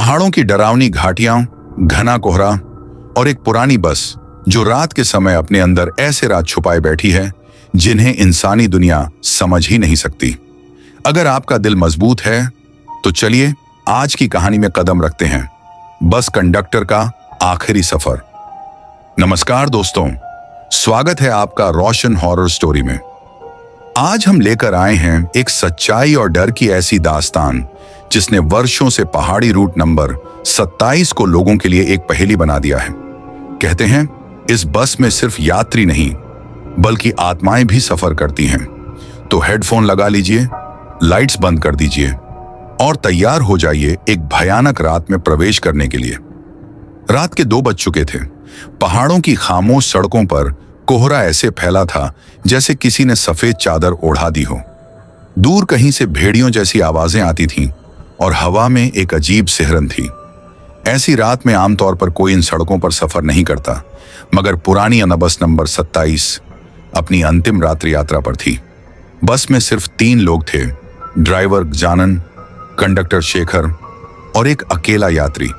पहाड़ों की डरावनी घाटियां, घना कोहरा और एक पुरानी बस जो रात के समय अपने अंदर ऐसे राज छुपाए बैठी है जिन्हें इंसानी दुनिया समझ ही नहीं सकती। अगर आपका दिल मजबूत है तो चलिए आज की कहानी में कदम रखते हैं। बस कंडक्टर का आखिरी सफर। नमस्कार दोस्तों, स्वागत है आपका रोशन हॉरर स्टोरी में। आज हम लेकर आए हैं एक सच्चाई और डर की ऐसी दास्तान जिसने वर्षों से पहाड़ी रूट नंबर 27 को लोगों के लिए एक पहेली बना दिया है। कहते हैं इस बस में सिर्फ यात्री नहीं बल्कि आत्माएं भी सफर करती हैं। तो हेडफोन लगा लीजिए, लाइट्स बंद कर दीजिए और तैयार हो जाइए एक भयानक रात में प्रवेश करने के लिए। रात के 2 बज चुके थे। पहाड़ों की खामोश सड़कों पर कोहरा ऐसे फैला था जैसे किसी ने सफेद चादर ओढ़ा दी हो। दूर कहीं से भेड़ियों जैसी आवाजें आती थीं और हवा में एक अजीब सिहरन थी। ऐसी रात में आमतौर पर कोई इन सड़कों पर सफर नहीं करता, मगर पुरानी बस नंबर 27 अपनी अंतिम रात्रि यात्रा पर थी। बस में सिर्फ 3 लोग थे, ड्राइवर गजानन, कंडक्टर शेखर और एक अकेला यात्री।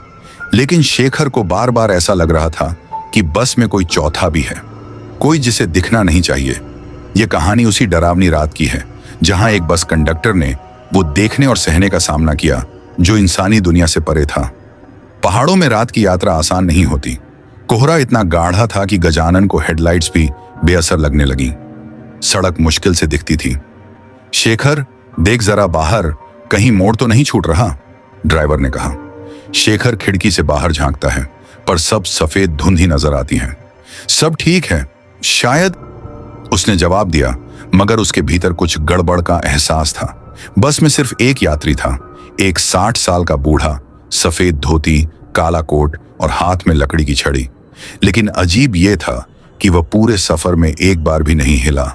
लेकिन शेखर को बार बार ऐसा लग रहा था कि बस में कोई चौथा भी है, कोई जिसे दिखना नहीं चाहिए। यह कहानी उसी डरावनी रात की है जहां एक बस कंडक्टर ने वो देखने और सहने का सामना किया जो इंसानी दुनिया से परे था। पहाड़ों में रात की यात्रा आसान नहीं होती। कोहरा इतना गाढ़ा था कि गजानन को हेडलाइट्स भी बेअसर लगने लगी। सड़क मुश्किल से दिखती थी। शेखर, देख जरा बाहर, कहीं मोड़ तो नहीं छूट रहा, ड्राइवर ने कहा। शेखर खिड़की से बाहर झांकता है पर सब सफेद धुंध ही नजर आती है। सब ठीक है शायद, उसने जवाब दिया, मगर उसके भीतर कुछ गड़बड़ का एहसास था। बस में सिर्फ एक यात्री था, एक 60 साल का बूढ़ा, सफेद धोती, काला कोट और हाथ में लकड़ी की छड़ी। लेकिन अजीब यह था कि वह पूरे सफर में एक बार भी नहीं हिला।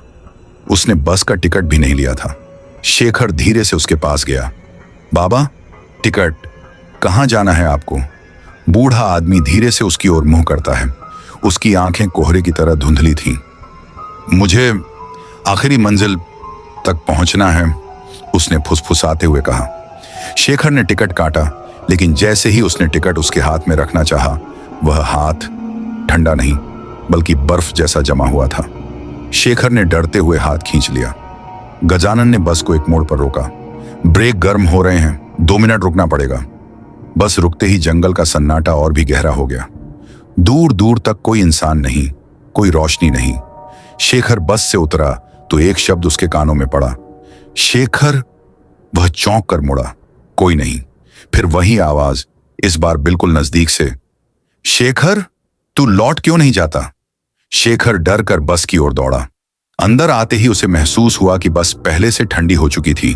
उसने बस का टिकट भी नहीं लिया था। शेखर धीरे से उसके पास गया। बाबा, टिकट, कहाँ जाना है आपको? बूढ़ा आदमी धीरे से उसकी ओर मुंह करता है। उसकी आंखें कोहरे की तरह धुंधली थीं। मुझे आखिरी मंजिल तक पहुंचना है, उसने फुसफुसाते हुए कहा। शेखर ने टिकट काटा, लेकिन जैसे ही उसने टिकट उसके हाथ में रखना चाहा, वह हाथ ठंडा नहीं बल्कि बर्फ जैसा जमा हुआ था। शेखर ने डरते हुए हाथ खींच लिया। गजानन ने बस को एक मोड़ पर रोका। ब्रेक गर्म हो रहे हैं, 2 मिनट रुकना पड़ेगा। बस रुकते ही जंगल का सन्नाटा और भी गहरा हो गया। दूर दूर तक कोई इंसान नहीं, कोई रोशनी नहीं। शेखर बस से उतरा तो एक शब्द उसके कानों में पड़ा। शेखर! वह चौंक कर मुड़ा, कोई नहीं। फिर वही आवाज, इस बार बिल्कुल नजदीक से। शेखर, तू लौट क्यों नहीं जाता? शेखर डर कर बस की ओर दौड़ा। अंदर आते ही उसे महसूस हुआ कि बस पहले से ठंडी हो चुकी थी,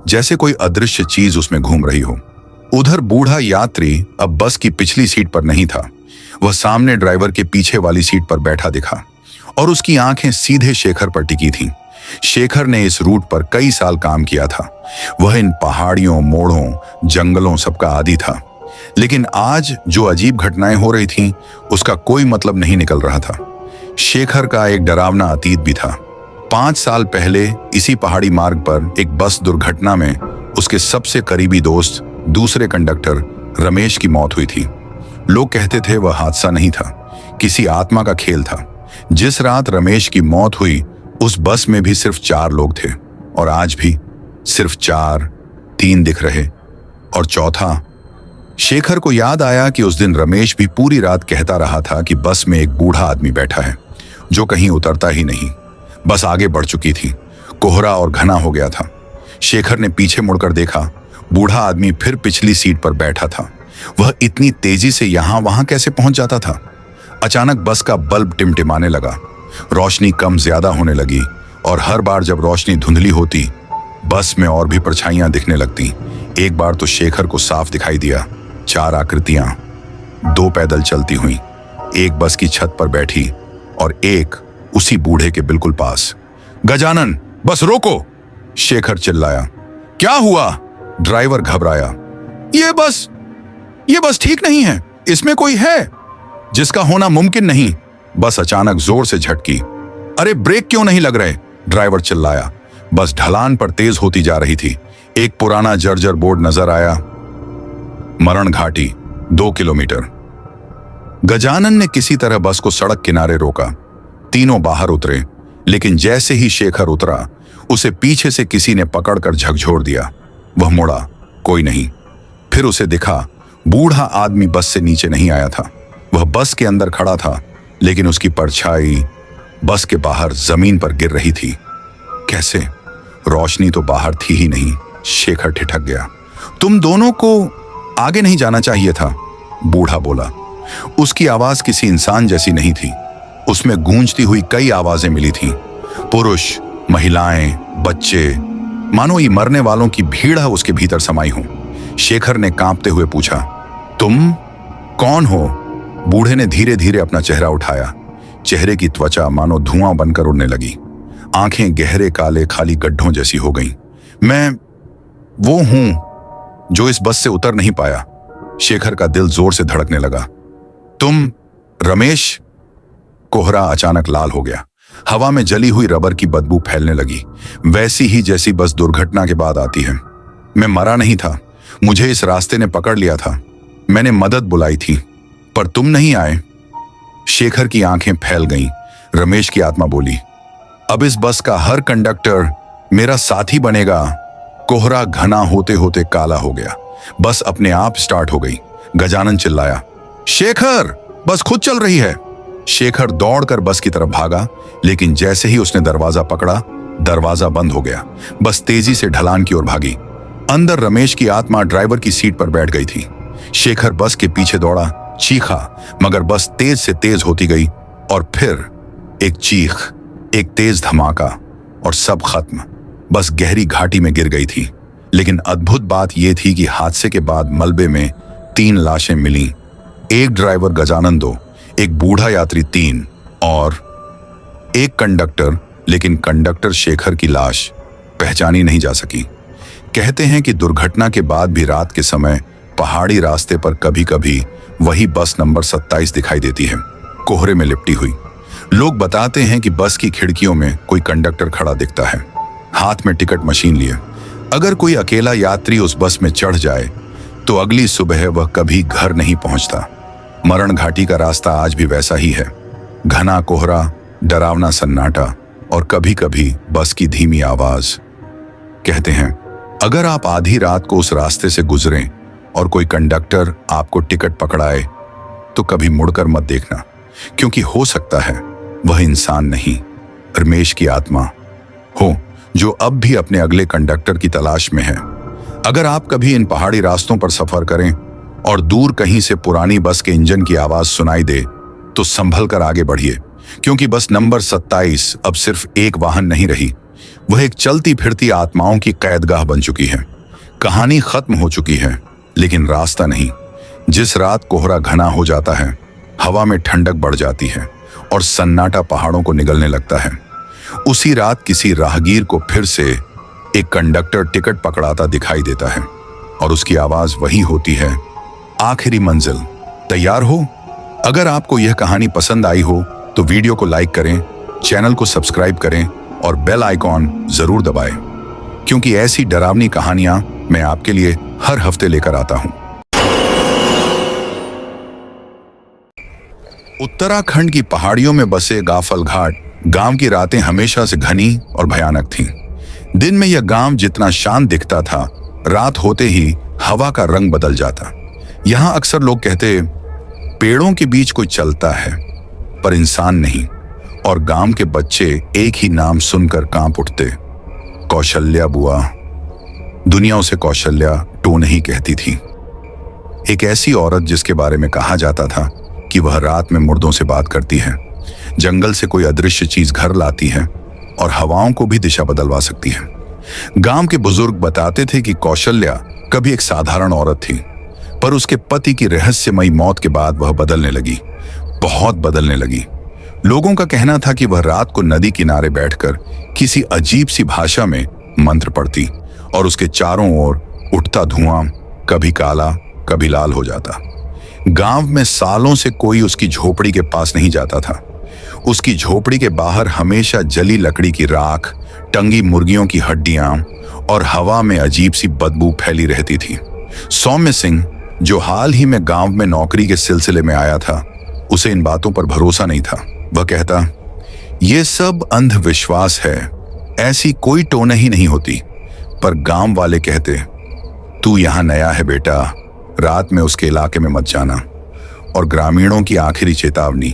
जैसे कोई अदृश्य चीज उसमें घूम रही हो। उधर बूढ़ा यात्री अब बस की पिछली सीट पर नहीं था। वह सामने ड्राइवर के पीछे वाली सीट पर बैठा दिखा और उसकी आंखें सीधे शेखर पर टिकी थीं। शेखर ने इस रूट पर कई साल काम किया था। वह इन पहाड़ियों, मोड़ों, जंगलों सबका आदी था। लेकिन आज जो अजीब घटनाएं हो रही थीं, उसका कोई मतलब नहीं निकल रहा था। शेखर का एक डरावना अतीत भी था। 5 साल पहले इसी पहाड़ी मार्ग पर एक बस दुर्घटना में उसके सबसे करीबी दोस्त, दूसरे कंडक्टर रमेश की मौत हुई थी। लोग कहते थे वह हादसा नहीं था, किसी आत्मा का खेल था। जिस रात रमेश की मौत हुई उस बस में भी सिर्फ 4 लोग थे और आज भी सिर्फ 4, 3 दिख रहे और चौथा। शेखर को याद आया कि उस दिन रमेश भी पूरी रात कहता रहा था कि बस में एक बूढ़ा आदमी बैठा है जो कहीं उतरता ही नहीं। बस आगे बढ़ चुकी थी। कोहरा और घना हो गया था। शेखर ने पीछे मुड़कर देखा। बूढ़ा आदमी फिर पिछली सीट पर बैठा था। वह इतनी तेजी से यहां वहां कैसे पहुंच जाता था? अचानक बस का बल्ब टिमटिमाने लगा। रोशनी कम ज्यादा होने लगी और हर बार जब रोशनी धुंधली होती, बस में और भी परछाइयां दिखने लगती। एक बार तो शेखर को साफ दिखाई दिया 4 आकृतियां, 2 पैदल चलती हुई, एक बस की छत पर बैठी और एक उसी बूढ़े के बिल्कुल पास। गजानन, बस रोको! शेखर चिल्लाया। क्या हुआ? ड्राइवर घबराया। ये बस ठीक नहीं है, इसमें कोई है जिसका होना मुमकिन नहीं। बस अचानक जोर से झटकी। अरे ब्रेक क्यों नहीं लग रहे? ड्राइवर चिल्लाया। बस ढलान पर तेज होती जा रही थी। एक पुराना जर्जर बोर्ड नजर आया। मरण घाटी 2 किलोमीटर। गजानन ने किसी तरह बस को सड़क किनारे रोका। तीनों बाहर उतरे, लेकिन जैसे ही शेखर उतरा उसे पीछे से किसी ने पकड़कर झकझोर दिया। वह मुड़ा, कोई नहीं। फिर उसे दिखा बूढ़ा आदमी बस से नीचे नहीं आया था। वह बस के अंदर खड़ा था, लेकिन उसकी परछाई बस के बाहर जमीन पर गिर रही थी। कैसे? रोशनी तो बाहर थी ही नहीं। शेखर ठिठक गया। तुम दोनों को आगे नहीं जाना चाहिए था, बूढ़ा बोला। उसकी आवाज किसी इंसान जैसी नहीं थी। उसमें गूंजती हुई कई आवाजें मिली थीं। पुरुष, महिलाएं, बच्चे, मानो ये मरने वालों की भीड़ उसके भीतर समाई हो। शेखर ने कांपते हुए पूछा, तुम कौन हो? बूढ़े ने धीरे धीरे अपना चेहरा उठाया। चेहरे की त्वचा मानो धुआं बनकर उड़ने लगी। आंखें गहरे काले खाली गड्ढों जैसी हो गईं। मैं वो हूं जो इस बस से उतर नहीं पाया। शेखर का दिल जोर से धड़कने लगा। तुम रमेश? कोहरा अचानक लाल हो गया। हवा में जली हुई रबर की बदबू फैलने लगी, वैसी ही जैसी बस दुर्घटना के बाद आती है। मैं मरा नहीं था, मुझे इस रास्ते ने पकड़ लिया था। मैंने मदद बुलाई थी, पर तुम नहीं आए। शेखर की आंखें फैल गईं। रमेश की आत्मा बोली, अब इस बस का हर कंडक्टर मेरा साथी बनेगा। कोहरा घना होते होते काला हो गया। बस अपने आप स्टार्ट हो गई। गजानन चिल्लाया, शेखर, बस खुद चल रही है। शेखर दौड़कर बस की तरफ भागा, लेकिन जैसे ही उसने दरवाजा पकड़ा, दरवाजा बंद हो गया। बस तेजी से ढलान की ओर भागी। अंदर रमेश की आत्मा ड्राइवर की सीट पर बैठ गई थी। शेखर बस के पीछे दौड़ा, चीखा, मगर बस तेज से तेज होती गई और फिर एक चीख, एक तेज धमाका और सब खत्म। बस गहरी घाटी में गिर गई थी। लेकिन अद्भुत बात यह थी कि हादसे के बाद मलबे में 3 लाशें मिलीं। एक ड्राइवर गजानन 2, एक बूढ़ा यात्री 3 और एक कंडक्टर, लेकिन कंडक्टर शेखर की लाश पहचानी नहीं जा सकी। कहते हैं कि दुर्घटना के बाद भी रात के समय पहाड़ी रास्ते पर कभी कभी वही बस नंबर 27 दिखाई देती है, कोहरे में लिपटी हुई। लोग बताते हैं कि बस की खिड़कियों में कोई कंडक्टर खड़ा दिखता है, हाथ में टिकट मशीन लिए। अगर कोई अकेला यात्री उस बस में चढ़ जाए तो अगली सुबह वह कभी घर नहीं पहुंचता। मरण घाटी का रास्ता आज भी वैसा ही है, घना कोहरा, डरावना सन्नाटा और कभी कभी बस की धीमी आवाज। कहते हैं अगर आप आधी रात को उस रास्ते से गुजरें और कोई कंडक्टर आपको टिकट पकड़ाए तो कभी मुड़कर मत देखना, क्योंकि हो सकता है वह इंसान नहीं, रमेश की आत्मा हो, जो अब भी अपने अगले कंडक्टर की तलाश में है। अगर आप कभी इन पहाड़ी रास्तों पर सफर करें और दूर कहीं से पुरानी बस के इंजन की आवाज सुनाई दे तो संभल कर आगे बढ़िए, क्योंकि बस नंबर 27 अब सिर्फ एक वाहन नहीं रही, वह एक चलती फिरती आत्माओं की कैदगाह बन चुकी है। कहानी खत्म हो चुकी है, लेकिन रास्ता नहीं। जिस रात कोहरा घना हो जाता है, हवा में ठंडक बढ़ जाती है और सन्नाटा पहाड़ों को निगलने लगता है, उसी रात किसी राहगीर को फिर से एक कंडक्टर टिकट पकड़ाता दिखाई देता है और उसकी आवाज वही होती है, आखिरी मंजिल। तैयार हो? अगर आपको यह कहानी पसंद आई हो तो वीडियो को लाइक करें, चैनल को सब्सक्राइब करें और बेल आइकॉन जरूर दबाएं, क्योंकि ऐसी डरावनी कहानियां मैं आपके लिए हर हफ्ते लेकर आता हूं। उत्तराखंड की पहाड़ियों में बसे गाफल घाट गांव की रातें हमेशा से घनी और भयानक थीं। दिन में यह गांव जितना शांत दिखता था, रात होते ही हवा का रंग बदल जाता। यहां अक्सर लोग कहते, पेड़ों के बीच कोई चलता है पर इंसान नहीं, और गांव के बच्चे एक ही नाम सुनकर कांप उठते, कौशल्या बुआ। दुनिया उसे कौशल्या टो नहीं कहती थी। एक ऐसी औरत जिसके बारे में कहा जाता था कि वह रात में मुर्दों से बात करती है, जंगल से कोई अदृश्य चीज घर लाती है और हवाओं को भी दिशा बदलवा सकती है। गांव के बुजुर्ग बताते थे कि कौशल्या कभी एक साधारण औरत थी, पर उसके पति की रहस्यमयी मौत के बाद वह बदलने लगी, बहुत बदलने लगी। लोगों का कहना था कि वह रात को नदी किनारे बैठकर किसी अजीब सी भाषा में मंत्र पढ़ती और उसके चारों ओर उठता धुआं कभी काला कभी लाल हो जाता। गांव में सालों से कोई उसकी झोपड़ी के पास नहीं जाता था। उसकी झोपड़ी के बाहर हमेशा जली लकड़ी की राख, टंगी मुर्गियों की हड्डियां और हवा में अजीब सी बदबू फैली रहती थी। सौम्य सिंह, जो हाल ही में गांव में नौकरी के सिलसिले में आया था, उसे इन बातों पर भरोसा नहीं था। वह कहता, ये सब अंधविश्वास है, ऐसी कोई टोन ही नहीं होती। पर गांव वाले कहते, तू यहां नया है बेटा, रात में उसके इलाके में मत जाना। और ग्रामीणों की आखिरी चेतावनी,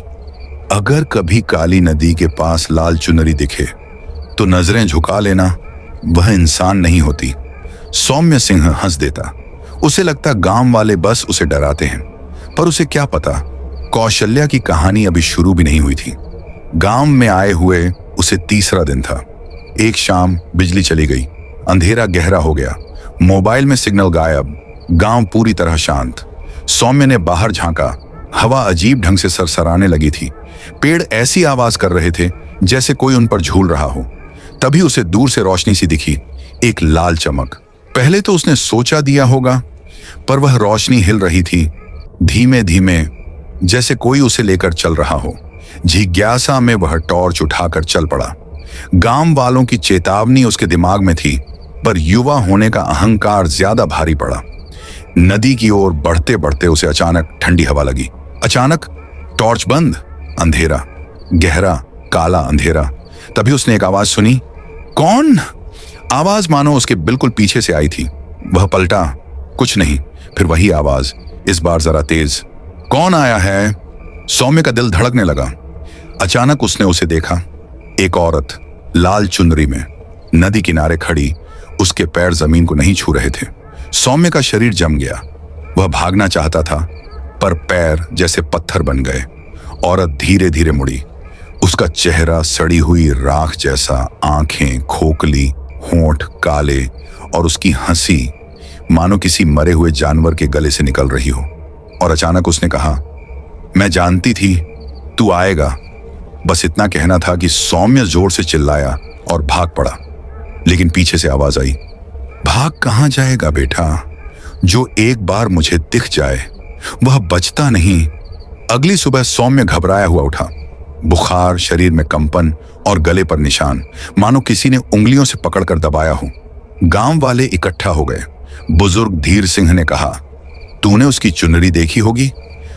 अगर कभी काली नदी के पास लाल चुनरी दिखे तो नजरें झुका लेना, वह इंसान नहीं होती। सौम्य सिंह हंस देता। उसे लगता गांव वाले बस उसे डराते हैं, पर उसे क्या पता कौशल्या की कहानी अभी शुरू भी नहीं हुई थी। गांव में आए हुए उसे तीसरा दिन था। एक शाम बिजली चली गई, अंधेरा गहरा हो गया, मोबाइल में सिग्नल गायब, गांव पूरी तरह शांत। सौम्य ने बाहर झांका। हवा अजीब ढंग से सरसराने लगी थी। पेड़ ऐसी आवाज कर रहे थे जैसे कोई उन पर झूल रहा हो। तभी उसे दूर से रोशनी सी दिखी, एक लाल चमक। पहले तो उसने सोचा दिया होगा, पर वह रोशनी हिल रही थी, धीमे धीमे, जैसे कोई उसे लेकर चल रहा हो। जिज्ञासा में वह टॉर्च उठाकर चल पड़ा। गांव वालों की चेतावनी उसके दिमाग में थी, पर युवा होने का अहंकार ज्यादा भारी पड़ा। नदी की ओर बढ़ते बढ़ते उसे अचानक ठंडी हवा लगी। अचानक टॉर्च बंद, अंधेरा, गहरा काला अंधेरा। तभी उसने एक आवाज सुनी। कौन? आवाज मानो उसके बिल्कुल पीछे से आई थी। वह पलटा, कुछ नहीं। फिर वही आवाज, इस बार जरा तेज। कौन आया है? सौम्य का दिल धड़कने लगा। अचानक उसने उसे देखा, एक औरत लाल चुनरी में, नदी किनारे खड़ी। उसके पैर जमीन को नहीं छू रहे थे। सौम्य का शरीर जम गया। वह भागना चाहता था, पर पैर जैसे पत्थर बन गए। औरत धीरे धीरे मुड़ी। उसका चेहरा सड़ी हुई राख जैसा, आंखें खोखली, होंठ काले, और उसकी हंसी मानो किसी मरे हुए जानवर के गले से निकल रही हो। और अचानक उसने कहा, मैं जानती थी तू आएगा। बस इतना कहना था कि सौम्य जोर से चिल्लाया और भाग पड़ा। लेकिन पीछे से आवाज आई, भाग कहां जाएगा बेटा? जो एक बार मुझे दिख जाए वह बचता नहीं। अगली सुबह सौम्य घबराया हुआ उठा। बुखार, शरीर में कंपन और गले पर निशान, मानो किसी ने उंगलियों से पकड़कर दबाया हो। गांव वाले इकट्ठा हो गए। बुजुर्ग धीर सिंह ने कहा, तूने उसकी चुनरी देखी होगी?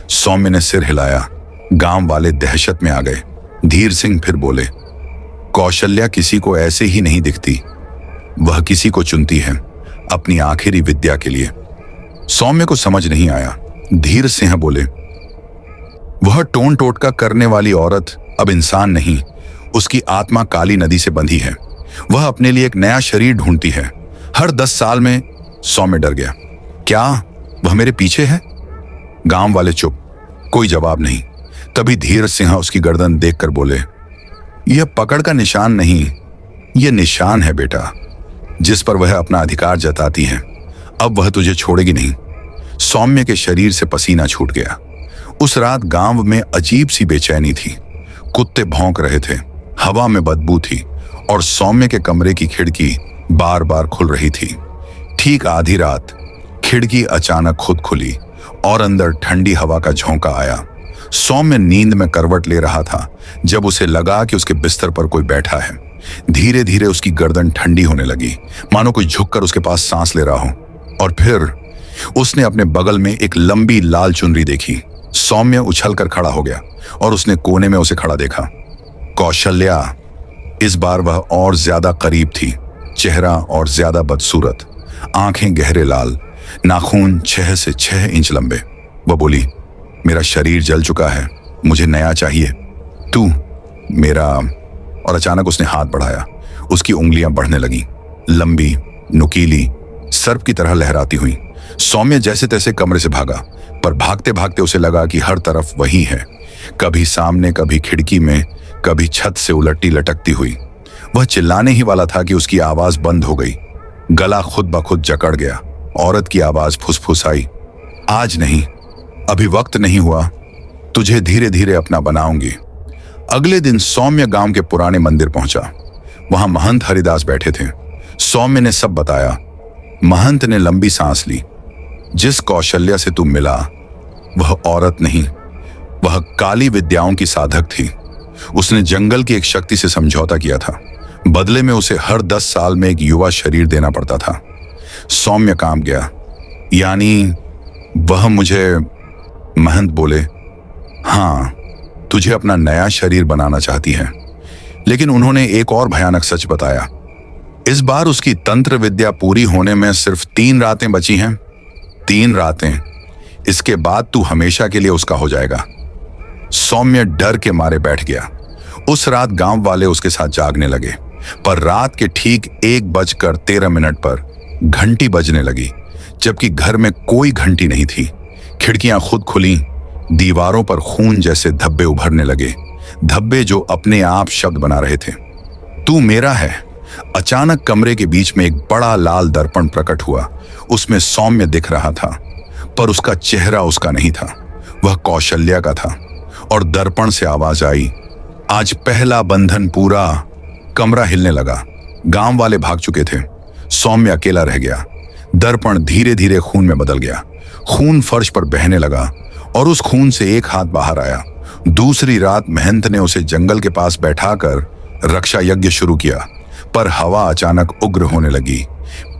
सौम्य ने सिर हिलाया। गांव वाले दहशत में आ गए। धीर सिंह फिर बोले, कौशल्या किसी को ऐसे ही नहीं दिखती, वह किसी को चुनती है अपनी आखिरी विद्या के लिए। सौम्य को समझ नहीं आया। धीर सिंह बोले, वह टोन टोटका करने वाली औरत अब इंसान नहीं, उसकी आत्मा काली नदी से बंधी है। वह अपने लिए एक नया शरीर ढूंढती है, हर 10 साल में। सौम्य डर गया। क्या वह मेरे पीछे है? गांव वाले चुप, कोई जवाब नहीं। तभी धीर सिंह उसकी गर्दन देखकर बोले, यह पकड़ का निशान नहीं, यह निशान है बेटा, जिस पर वह अपना अधिकार जताती है। अब वह तुझे छोड़ेगी नहीं। सौम्य के शरीर से पसीना छूट गया। उस रात गांव में अजीब सी बेचैनी थी। कुत्ते भौंक रहे थे, हवा में बदबू थी, और सौम्य के कमरे की खिड़की बार बार खुल रही थी। ठीक आधी रात खिड़की अचानक खुद खुली और अंदर ठंडी हवा का झोंका आया। सौम्य नींद में करवट ले रहा था जब उसे लगा कि उसके बिस्तर पर कोई बैठा है। धीरे धीरे उसकी गर्दन ठंडी होने लगी, मानो कोई झुककर उसके पास सांस ले रहा हो। और फिर उसने अपने बगल में एक लंबी लाल चुनरी देखी। सौम्य उछलकर खड़ा हो गया और उसने कोने में उसे खड़ा देखा। कौशल्या। इस बार वह और ज्यादा करीब थी, चेहरा और ज्यादा बदसूरत, आंखें गहरे लाल, नाखून 6 से 6 इंच लंबे। वह बोली, मेरा शरीर जल चुका है, मुझे नया चाहिए, तू मेरा। और अचानक उसने हाथ बढ़ाया। उसकी उंगलियां बढ़ने लगीं, लंबी, नुकीली, सर्प की तरह लहराती हुई। सौम्य जैसे तैसे कमरे से भागा, पर भागते भागते उसे लगा कि हर तरफ वही है, कभी सामने, कभी खिड़की में, कभी छत से उलटी लटकती हुई। वह चिल्लाने ही वाला था कि उसकी आवाज बंद हो गई। गला खुद ब खुद जकड़ गया। औरत की आवाज फुसफुसाई, आज नहीं, अभी वक्त नहीं हुआ, तुझे धीरे धीरे अपना बनाऊंगी। अगले दिन सौम्य गांव के पुराने मंदिर पहुंचा। वहां महंत हरिदास बैठे थे। सौम्य ने सब बताया। महंत ने लंबी सांस ली। जिस कौशल्या से तू मिला वह औरत नहीं, वह काली विद्याओं की साधक थी। उसने जंगल की एक शक्ति से समझौता किया था। बदले में उसे हर 10 साल में एक युवा शरीर देना पड़ता था। सौम्य काम गया, यानी वह मुझे महंत बोले, हाँ, तुझे अपना नया शरीर बनाना चाहती है। लेकिन उन्होंने एक और भयानक सच बताया। इस बार उसकी तंत्र विद्या पूरी होने में सिर्फ 3 रातें बची हैं। 3 रातें, इसके बाद तू हमेशा के लिए उसका हो जाएगा। सौम्य डर के मारे बैठ गया। उस रात गांव वाले उसके साथ जागने लगे, पर रात के ठीक 1:13 पर घंटी बजने लगी, जबकि घर में कोई घंटी नहीं थी। खिड़कियां खुद खुली, दीवारों पर खून जैसे धब्बे उभरने लगे, धब्बे जो अपने आप शब्द बना रहे थे। तू मेरा है। अचानक कमरे के बीच में एक बड़ा लाल दर्पण प्रकट हुआ। उसमें सौम्य दिख रहा था, पर उसका चेहरा उसका नहीं था, वह कौशल्या का था। और दर्पण से आवाज आई, आज पहला बंधन पूरा। कमरा हिलने लगा। गांव वाले भाग चुके थे, सौम्य अकेला रह गया। दर्पण धीरे धीरे खून में बदल गया। खून फर्श पर बहने लगा और उस खून से एक हाथ बाहर आया। दूसरी रात महंत ने उसे जंगल के पास बैठाकर रक्षा यज्ञ शुरू किया, पर हवा अचानक उग्र होने लगी।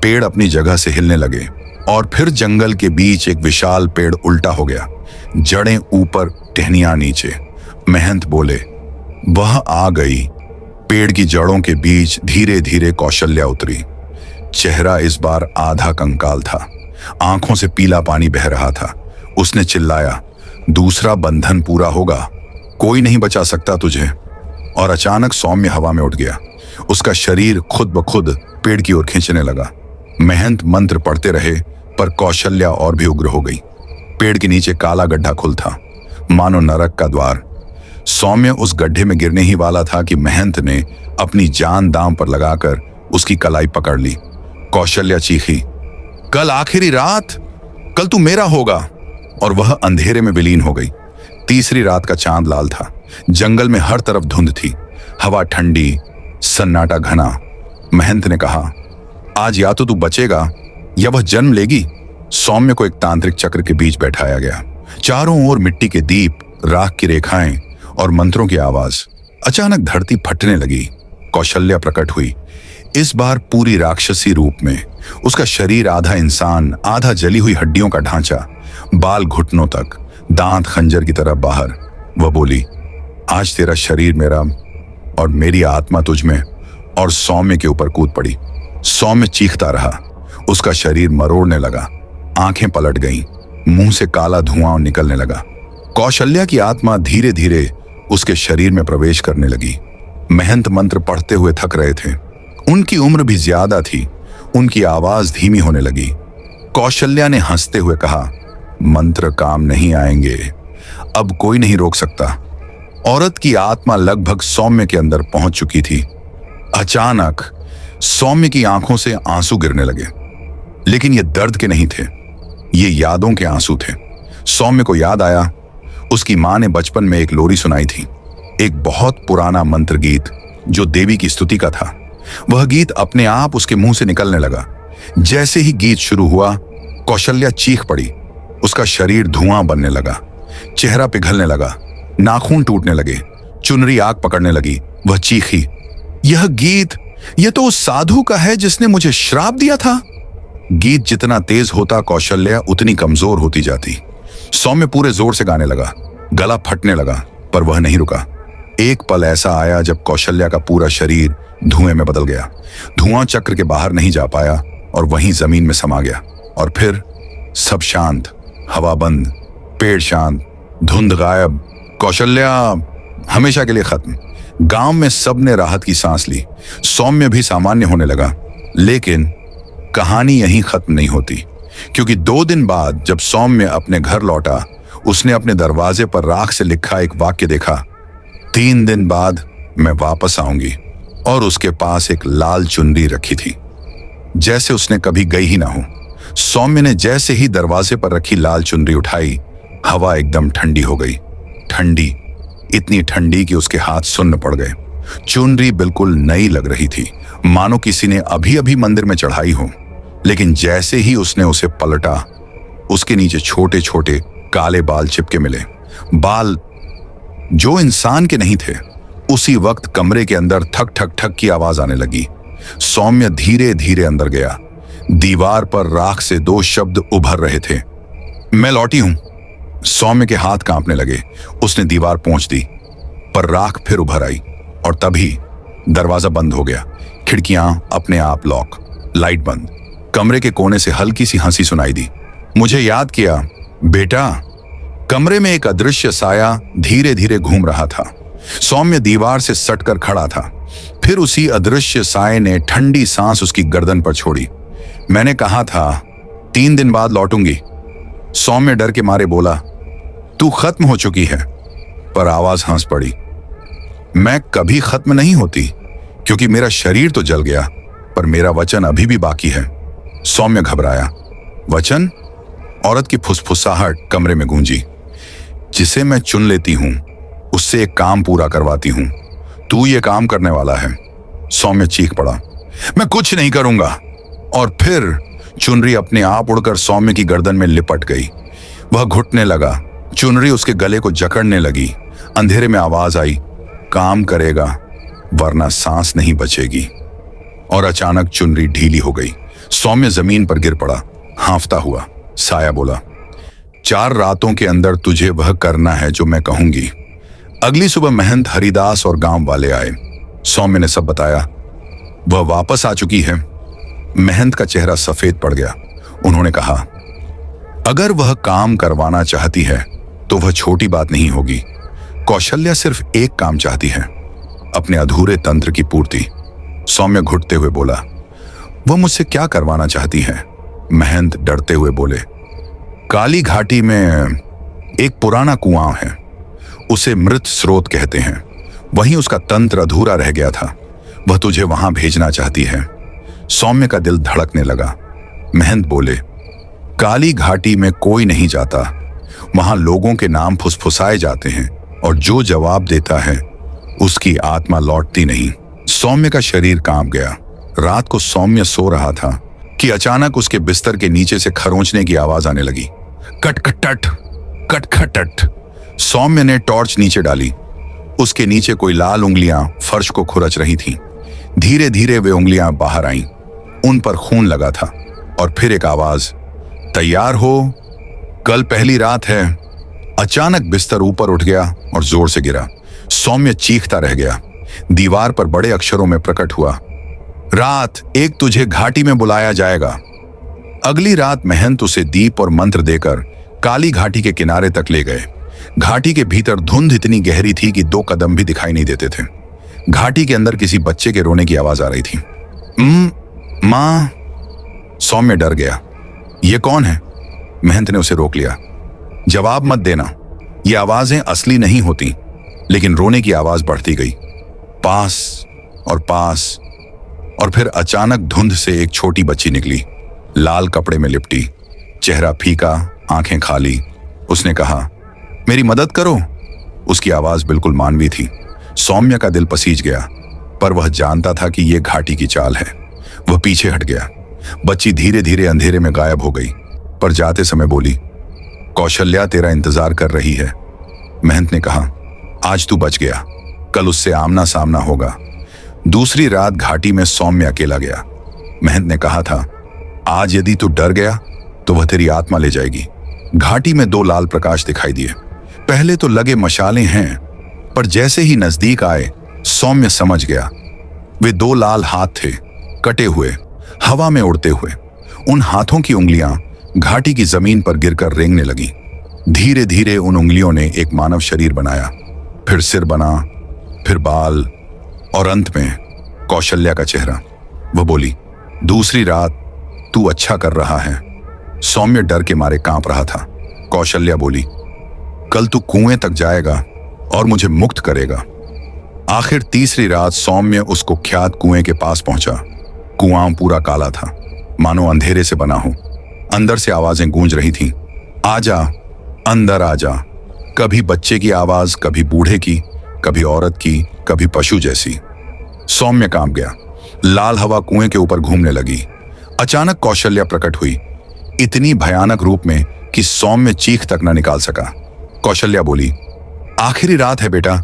पेड़ अपनी जगह से हिलने लगे और फिर जंगल के बीच एक विशाल पेड़ उल्टा हो गया, जड़ें ऊपर, टहनियां नीचे। महंत बोले, वह आ गई। पेड़ की जड़ों के बीच धीरे धीरे कौशल्या उतरी। चेहरा इस बार आधा कंकाल था, आंखों से पीला पानी बह रहा था। उसने चिल्लाया, दूसरा बंधन पूरा होगा, कोई नहीं बचा सकता तुझे। और अचानक सौम्य हवा में उठ गया। उसका शरीर खुद ब खुद पेड़ की ओर खींचने लगा। महंत मंत्र पढ़ते रहे, पर कौशल्या और भी उग्र हो गई। पेड़ के नीचे काला गड्ढा खुल था, मानो नरक का द्वार। सौम्य उस गड्ढे में गिरने ही वाला था कि महंत ने अपनी जान दांव पर लगाकर उसकी कलाई पकड़ ली। कौशल्या चीखी, कल आखिरी रात, कल तू मेरा होगा। और वह अंधेरे में विलीन हो गई। तीसरी रात का चांद लाल था। जंगल में हर तरफ धुंध थी, हवा ठंडी, सन्नाटा घना। महंत ने कहा, आज या तो तू बचेगा या वह जन्म लेगी। सौम्य को एक तांत्रिक चक्र के बीच बैठाया गया। चारों ओर मिट्टी के दीप, राख की रेखाएं और मंत्रों की आवाज। अचानक धरती फटने लगी। कौशल्या प्रकट हुई, इस बार पूरी राक्षसी रूप में। उसका शरीर आधा इंसान, आधा जली हुई हड्डियों का ढांचा, बाल घुटनों तक, दांत खंजर की तरह बाहर। वह बोली, आज तेरा शरीर मेरा और मेरी आत्मा तुझ में। और सौम्य के ऊपर कूद पड़ी। सौम्य चीखता रहा। उसका शरीर मरोड़ने लगा, आंखें पलट गईं, मुंह से काला धुआं निकलने लगा। कौशल्या की आत्मा धीरे धीरे उसके शरीर में प्रवेश करने लगी। महंत मंत्र पढ़ते हुए थक रहे थे। उनकी उम्र भी ज्यादा थी। उनकी आवाज धीमी होने लगी। कौशल्या ने हंसते हुए कहा, मंत्र काम नहीं आएंगे, अब कोई नहीं रोक सकता। औरत की आत्मा लगभग सौम्य के अंदर पहुंच चुकी थी। अचानक सौम्य की आंखों से आंसू गिरने लगे, लेकिन ये दर्द के नहीं थे, ये यादों के आंसू थे। सौम्य को याद आया, उसकी मां ने बचपन में एक लोरी सुनाई थी, एक बहुत पुराना मंत्र गीत जो देवी की स्तुति का था। वह गीत अपने आप उसके मुंह से निकलने लगा। जैसे ही गीत शुरू हुआ, कौशल्या चीख पड़ी। उसका शरीर धुआं बनने लगा, चेहरा पिघलने लगा, नाखून टूटने लगे, चुनरी आग पकड़ने लगी। वह चीखी, यह गीत, यह तो उस साधु का है जिसने मुझे श्राप दिया था। गीत जितना तेज होता, कौशल्या उतनी कमजोर होती जाती। सौम्य पूरे जोर से गाने लगा, गला फटने लगा, पर वह नहीं रुका। एक पल ऐसा आया जब कौशल्या का पूरा शरीर धुएं में बदल गया। धुआं चक्र के बाहर नहीं जा पाया और वहीं जमीन में समा गया। और फिर सब शांत, हवा बंद, पेड़ शांत, धुंध गायब। कौशल्या हमेशा के लिए खत्म। गांव में सबने राहत की सांस ली। सौम्य भी सामान्य होने लगा। लेकिन कहानी यहीं खत्म नहीं होती, क्योंकि 2 दिन बाद जब सौम्य अपने घर लौटा, उसने अपने दरवाजे पर राख से लिखा एक वाक्य देखा, 3 दिन बाद मैं वापस आऊंगी। और उसके पास एक लाल चुनरी रखी थी, जैसे उसने कभी गई ही ना हो। सौम्य ने जैसे ही दरवाजे पर रखी लाल चुनरी उठाई, हवा एकदम ठंडी हो गई। ठंडी, इतनी ठंडी कि उसके हाथ सुन्न पड़ गए। चुनरी बिल्कुल नई लग रही थी, मानो किसी ने अभी अभी मंदिर में चढ़ाई हो। लेकिन जैसे ही उसने उसे पलटा, उसके नीचे छोटे छोटे काले बाल चिपके मिले, बाल जो इंसान के नहीं थे। उसी वक्त कमरे के अंदर ठक ठक ठक की आवाज आने लगी। सौम्य धीरे धीरे अंदर गया। दीवार पर राख से 2 शब्द उभर रहे थे, मैं लौटी हूं। सौम्य के हाथ कांपने लगे। उसने दीवार पोंछ दी, पर राख फिर उभर आई और तभी दरवाजा बंद हो गया। खिड़कियां अपने आप लॉक, लाइट बंद। कमरे के कोने से हल्की सी हंसी सुनाई दी। मुझे याद किया, बेटा। कमरे में एक अदृश्य साया धीरे धीरे घूम रहा था। सौम्य दीवार से सटकर खड़ा था। फिर उसी अदृश्य साये ने ठंडी सांस उसकी गर्दन पर छोड़ी। मैंने कहा था 3 दिन बाद लौटूंगी। सौम्य डर के मारे बोला, तू खत्म हो चुकी है। पर आवाज हंस पड़ी। मैं कभी खत्म नहीं होती, क्योंकि मेरा शरीर तो जल गया, पर मेरा वचन अभी भी बाकी है। सौम्य घबराया। वचन? औरत की फुसफुसाहट कमरे में गूंजी। जिसे मैं चुन लेती हूं, उससे एक काम पूरा करवाती हूं। तू ये काम करने वाला है। सौम्य चीख पड़ा, मैं कुछ नहीं करूंगा। और फिर चुनरी अपने आप उड़कर सौम्य की गर्दन में लिपट गई। वह घुटने लगा। चुनरी उसके गले को जकड़ने लगी। अंधेरे में आवाज आई, काम करेगा वरना सांस नहीं बचेगी। और अचानक चुनरी ढीली हो गई। सौम्य जमीन पर गिर पड़ा, हांफता हुआ। साया बोला, 4 रातों के अंदर तुझे वह करना है जो मैं कहूंगी। अगली सुबह महंत, हरिदास और गांव वाले आए। सौम्य ने सब बताया। वह वापस आ चुकी है। महंत का चेहरा सफेद पड़ गया। उन्होंने कहा, अगर वह काम करवाना चाहती है तो वह छोटी बात नहीं होगी। कौशल्या सिर्फ एक काम चाहती है, अपने अधूरे तंत्र की पूर्ति। सौम्य घुटते हुए बोला, वह मुझसे क्या करवाना चाहती है? महंत डरते हुए बोले, काली घाटी में एक पुराना कुआं है, उसे मृत स्रोत कहते हैं। वहीं उसका तंत्र अधूरा रह गया था। वह तुझे वहां भेजना चाहती है। सौम्य का दिल धड़कने लगा। महंत बोले, काली घाटी में कोई नहीं जाता। वहां लोगों के नाम फुसफुसाए जाते हैं और जो जवाब देता है उसकी आत्मा लौटती नहीं। सौम्य का शरीर कांप गया। रात को सौम्य सो रहा था कि अचानक उसके बिस्तर के नीचे से खरोंचने की आवाज आने लगी। कटखटट, कटखटट। सौम्य ने टॉर्च नीचे डाली। उसके नीचे कोई लाल उंगलियां फर्श को खुरच रही थीं। धीरे धीरे वे उंगलियां बाहर आईं। उन पर खून लगा था। और फिर एक आवाज, तैयार हो, कल पहली रात है। अचानक बिस्तर ऊपर उठ गया और जोर से गिरा। सौम्य चीखता रह गया। दीवार पर बड़े अक्षरों में प्रकट हुआ, रात 1 तुझे घाटी में बुलाया जाएगा। अगली रात महंत उसे दीप और मंत्र देकर काली घाटी के किनारे तक ले गए। घाटी के भीतर धुंध इतनी गहरी थी कि 2 कदम भी दिखाई नहीं देते थे। घाटी के अंदर किसी बच्चे के रोने की आवाज आ रही थी। मां। सौम्य डर गया। यह कौन है? महंत ने उसे रोक लिया। जवाब मत देना। ये आवाजें असली नहीं होती। लेकिन रोने की आवाज बढ़ती गई, पास और पास। और फिर अचानक धुंध से एक छोटी बच्ची निकली, लाल कपड़े में लिपटी, चेहरा फीका, आंखें खाली। उसने कहा, मेरी मदद करो। उसकी आवाज बिल्कुल मानवी थी। सौम्य का दिल पसीज गया, पर वह जानता था कि यह घाटी की चाल है। वह पीछे हट गया। बच्ची धीरे धीरे अंधेरे में गायब हो गई, पर जाते समय बोली, कौशल्या तेरा इंतजार कर रही है। महंत ने कहा, आज तू बच गया, कल उससे आमना सामना होगा। दूसरी रात घाटी में सौम्य अकेला गया। महंत ने कहा था, आज यदि तू डर गया तो वह तेरी आत्मा ले जाएगी। घाटी में 2 लाल प्रकाश दिखाई दिए। पहले तो लगे मशालें हैं, पर जैसे ही नजदीक आए सौम्य समझ गया। वे 2 लाल हाथ थे, कटे हुए, हवा में उड़ते हुए। उन हाथों की उंगलियां घाटी की जमीन पर गिरकर रेंगने लगी। धीरे धीरे उन उंगलियों ने एक मानव शरीर बनाया, फिर सिर बना, फिर बाल, और अंत में कौशल्या का चेहरा। वह बोली, दूसरी रात तू अच्छा कर रहा है। सौम्य डर के मारे कांप रहा था। कौशल्या बोली, कल तू कुएं तक जाएगा और मुझे मुक्त करेगा। आखिर तीसरी रात सौम्य उस कुख्यात कुएं के पास पहुंचा। कुआं पूरा काला था, मानो अंधेरे से बना हो। अंदर से आवाजें गूंज रही थीं, आजा, अंदर आजा। कभी बच्चे की आवाज, कभी बूढ़े की, कभी औरत की, कभी पशु जैसी। सौम्य कांप गया। लाल हवा कुएं के ऊपर घूमने लगी। अचानक कौशल्या प्रकट हुई, इतनी भयानक रूप में कि सौम्य चीख तक न निकाल सका। कौशल्या बोली, आखिरी रात है बेटा,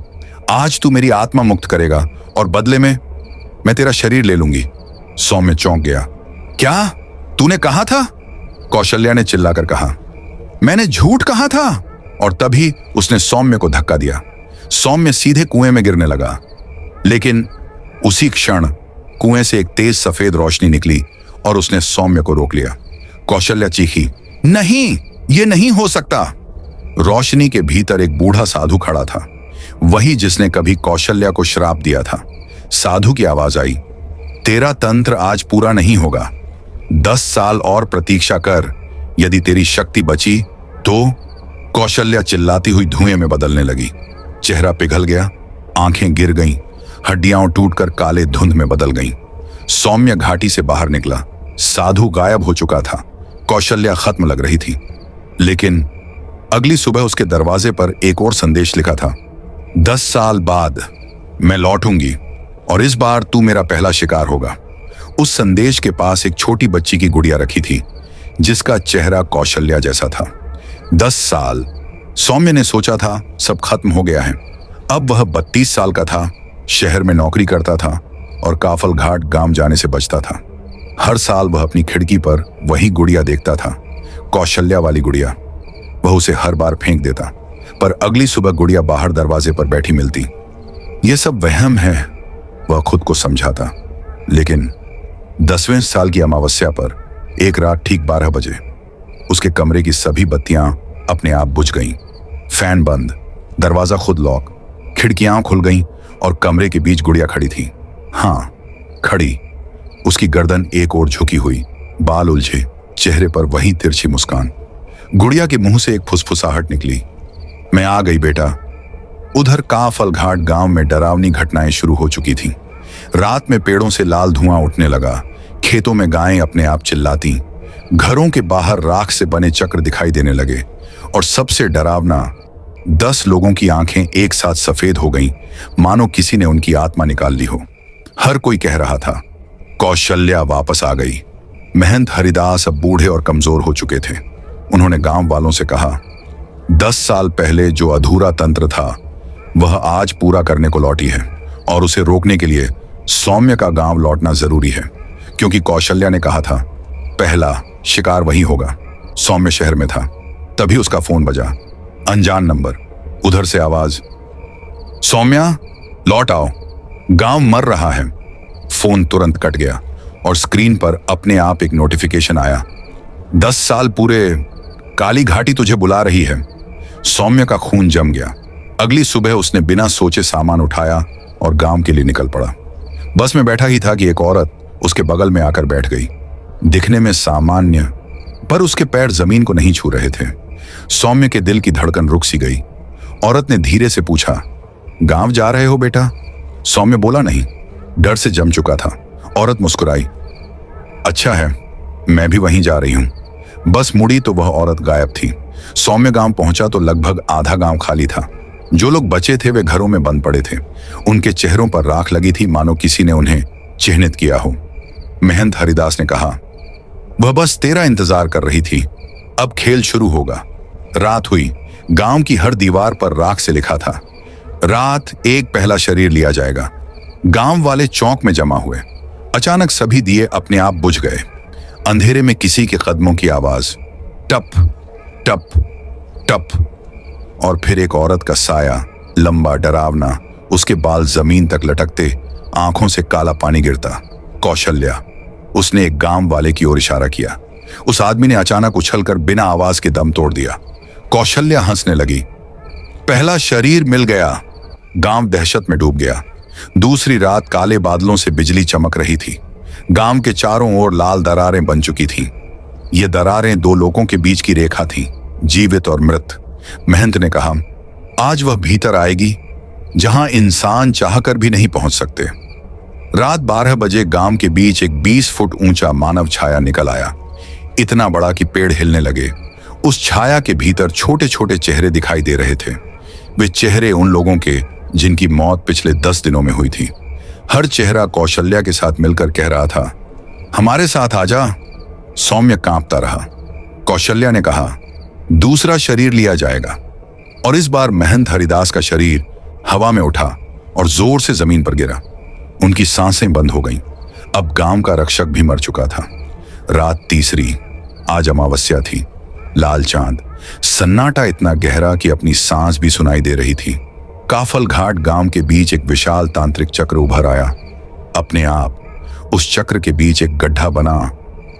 आज तू मेरी आत्मा मुक्त करेगा और बदले में मैं तेरा शरीर ले लूंगी। सौम्य चौंक गया। क्या तूने कहा था? कौशल्या ने चिल्लाकर कहा, मैंने झूठ कहा था। और तभी उसने सौम्य को धक्का दिया। सौम्य सीधे कुएं में गिरने लगा, लेकिन उसी क्षण कुएं से एक तेज सफेद रोशनी निकली और उसने सौम्य को रोक लिया। कौशल्या चीखी, नहीं, ये नहीं हो सकता। रोशनी के भीतर एक बूढ़ा साधु खड़ा था, वही जिसने कभी कौशल्या को श्राप दिया था। साधु की आवाज आई, तेरा तंत्र आज पूरा नहीं होगा। 10 साल और प्रतीक्षा कर, यदि तेरी शक्ति बची तो। कौशल्या चिल्लाती हुई धुएं में बदलने लगी। चेहरा पिघल गया, आंखें गिर गईं, हड्डियां टूटकर काले धुंध में बदल गईं। सौम्य घाटी से बाहर निकला। साधु गायब हो चुका था। कौशल्या खत्म लग रही थी, लेकिन अगली सुबह उसके दरवाजे पर एक और संदेश लिखा था, 10 साल बाद मैं लौटूंगी और इस बार तू मेरा पहला शिकार होगा। उस संदेश के पास एक छोटी बच्ची की गुड़िया रखी थी, जिसका चेहरा कौशल्या जैसा था। 10 साल। सौम्य ने सोचा था सब खत्म हो गया है। अब वह 32 साल का था, शहर में नौकरी करता था और काफल घाट गांव जाने से बचता था। हर साल वह अपनी खिड़की पर वही गुड़िया देखता था, कौशल्या वाली गुड़िया। वह उसे हर बार फेंक देता, पर अगली सुबह गुड़िया बाहर दरवाजे पर बैठी मिलती। यह सब वहम है, वह खुद को समझाता। लेकिन 10वें साल की अमावस्या पर एक रात ठीक 12 बजे उसके कमरे की सभी बत्तियां अपने आप बुझ गईं। फैन बंद, दरवाजा खुद लॉक, खिड़कियां खुल गईं और कमरे के बीच गुड़िया खड़ी थी। हाँ, खड़ी। उसकी गर्दन एक ओर झुकी हुई, बाल उलझे, चेहरे पर वही तिरछी मुस्कान। गुड़िया के मुंह से एक फुसफुसाहट निकली, मैं आ गई बेटा। उधर काफल घाट गांव में डरावनी घटनाएं शुरू हो चुकी थीं। रात में पेड़ों से लाल धुआं उठने लगा, खेतों में गायें अपने आप चिल्लाती, घरों के बाहर राख से बने चक्र दिखाई देने लगे और सबसे डरावना, 10 लोगों की आंखें एक साथ सफेद हो गईं, मानो किसी ने उनकी आत्मा निकाल ली हो। हर कोई कह रहा था, कौशल्या वापस आ गई। महंत हरिदास अब बूढ़े और कमजोर हो चुके थे। उन्होंने गांव वालों से कहा, 10 साल पहले जो अधूरा तंत्र था वह आज पूरा करने को लौटी है और उसे रोकने के लिए सौम्य का गांव लौटना जरूरी है, क्योंकि कौशल्या ने कहा था पहला शिकार वही होगा। सौम्य शहर में था, तभी उसका फोन बजा। अनजान नंबर। उधर से आवाज, सौम्या लौट आओ, गांव मर रहा है। फोन तुरंत कट गया और स्क्रीन पर अपने आप एक नोटिफिकेशन आया, 10 साल पूरे, काली घाटी तुझे बुला रही है। सौम्य का खून जम गया। अगली सुबह उसने बिना सोचे सामान उठाया और गांव के लिए निकल पड़ा। बस में बैठा ही था कि एक औरत उसके बगल में आकर बैठ गई। दिखने में सामान्य, पर उसके पैर जमीन को नहीं छू रहे थे। सौम्य के दिल की धड़कन रुक सी गई। औरत ने धीरे से पूछा, गांव जा रहे हो बेटा? सौम्य बोला नहीं, डर से जम चुका था। औरत मुस्कुराई, अच्छा है, मैं भी वहीं जा रही हूं। बस मुड़ी तो वह औरत गायब थी। सौम्य गांव पहुंचा तो लगभग आधा गांव खाली था। जो लोग बचे थे वे घरों में बंद पड़े थे। उनके चेहरों पर राख लगी थी, मानो किसी ने उन्हें चिन्हित किया हो। महंत हरिदास ने कहा, वह बस तेरा इंतजार कर रही थी, अब खेल शुरू होगा। रात हुई। गांव की हर दीवार पर राख से लिखा था, रात एक पहला शरीर लिया जाएगा। गांव वाले चौक में जमा हुए। अचानक सभी दिए अपने आप बुझ गए। अंधेरे में किसी के कदमों की आवाज, टप टप टप, और फिर एक औरत का साया, लंबा, डरावना, उसके बाल जमीन तक लटकते, आंखों से काला पानी गिरता। कौशल्या। उसने एक गांव वाले की ओर इशारा किया। उस आदमी ने अचानक उछलकर बिना आवाज के दम तोड़ दिया। कौशल्या हंसने लगी, पहला शरीर मिल गया। गांव दहशत में डूब गया। दूसरी रात काले बादलों से बिजली चमक रही थी। गांव के चारों ओर लाल दरारें बन चुकी थीं। ये दरारें 2 लोगों के बीच की रेखा थीं, जीवित और मृत। महंत ने कहा, आज वह भीतर आएगी जहां इंसान चाहकर भी नहीं पहुंच सकते। रात 12 बजे गांव के बीच एक 20 फुट ऊंचा मानव छाया निकल आया, इतना बड़ा कि पेड़ हिलने लगे। उस छाया के भीतर छोटे छोटे चेहरे दिखाई दे रहे थे। वे चेहरे उन लोगों के जिनकी मौत पिछले 10 दिनों में हुई थी। हर चेहरा कौशल्या के साथ मिलकर कह रहा था, हमारे साथ आजा। सौम्य कांपता रहा। कौशल्या ने कहा, दूसरा शरीर लिया जाएगा। और इस बार महंत हरिदास का शरीर हवा में उठा और जोर से जमीन पर गिरा। उनकी सांसें बंद हो गईं। अब गांव का रक्षक भी मर चुका था। रात तीसरी। आज अमावस्या थी। लाल चांद, सन्नाटा इतना गहरा कि अपनी सांस भी सुनाई दे रही थी। काफल घाट गांव के बीच एक विशाल तांत्रिक चक्र उभर आया। अपने आप उस चक्र के बीच एक गड्ढा बना,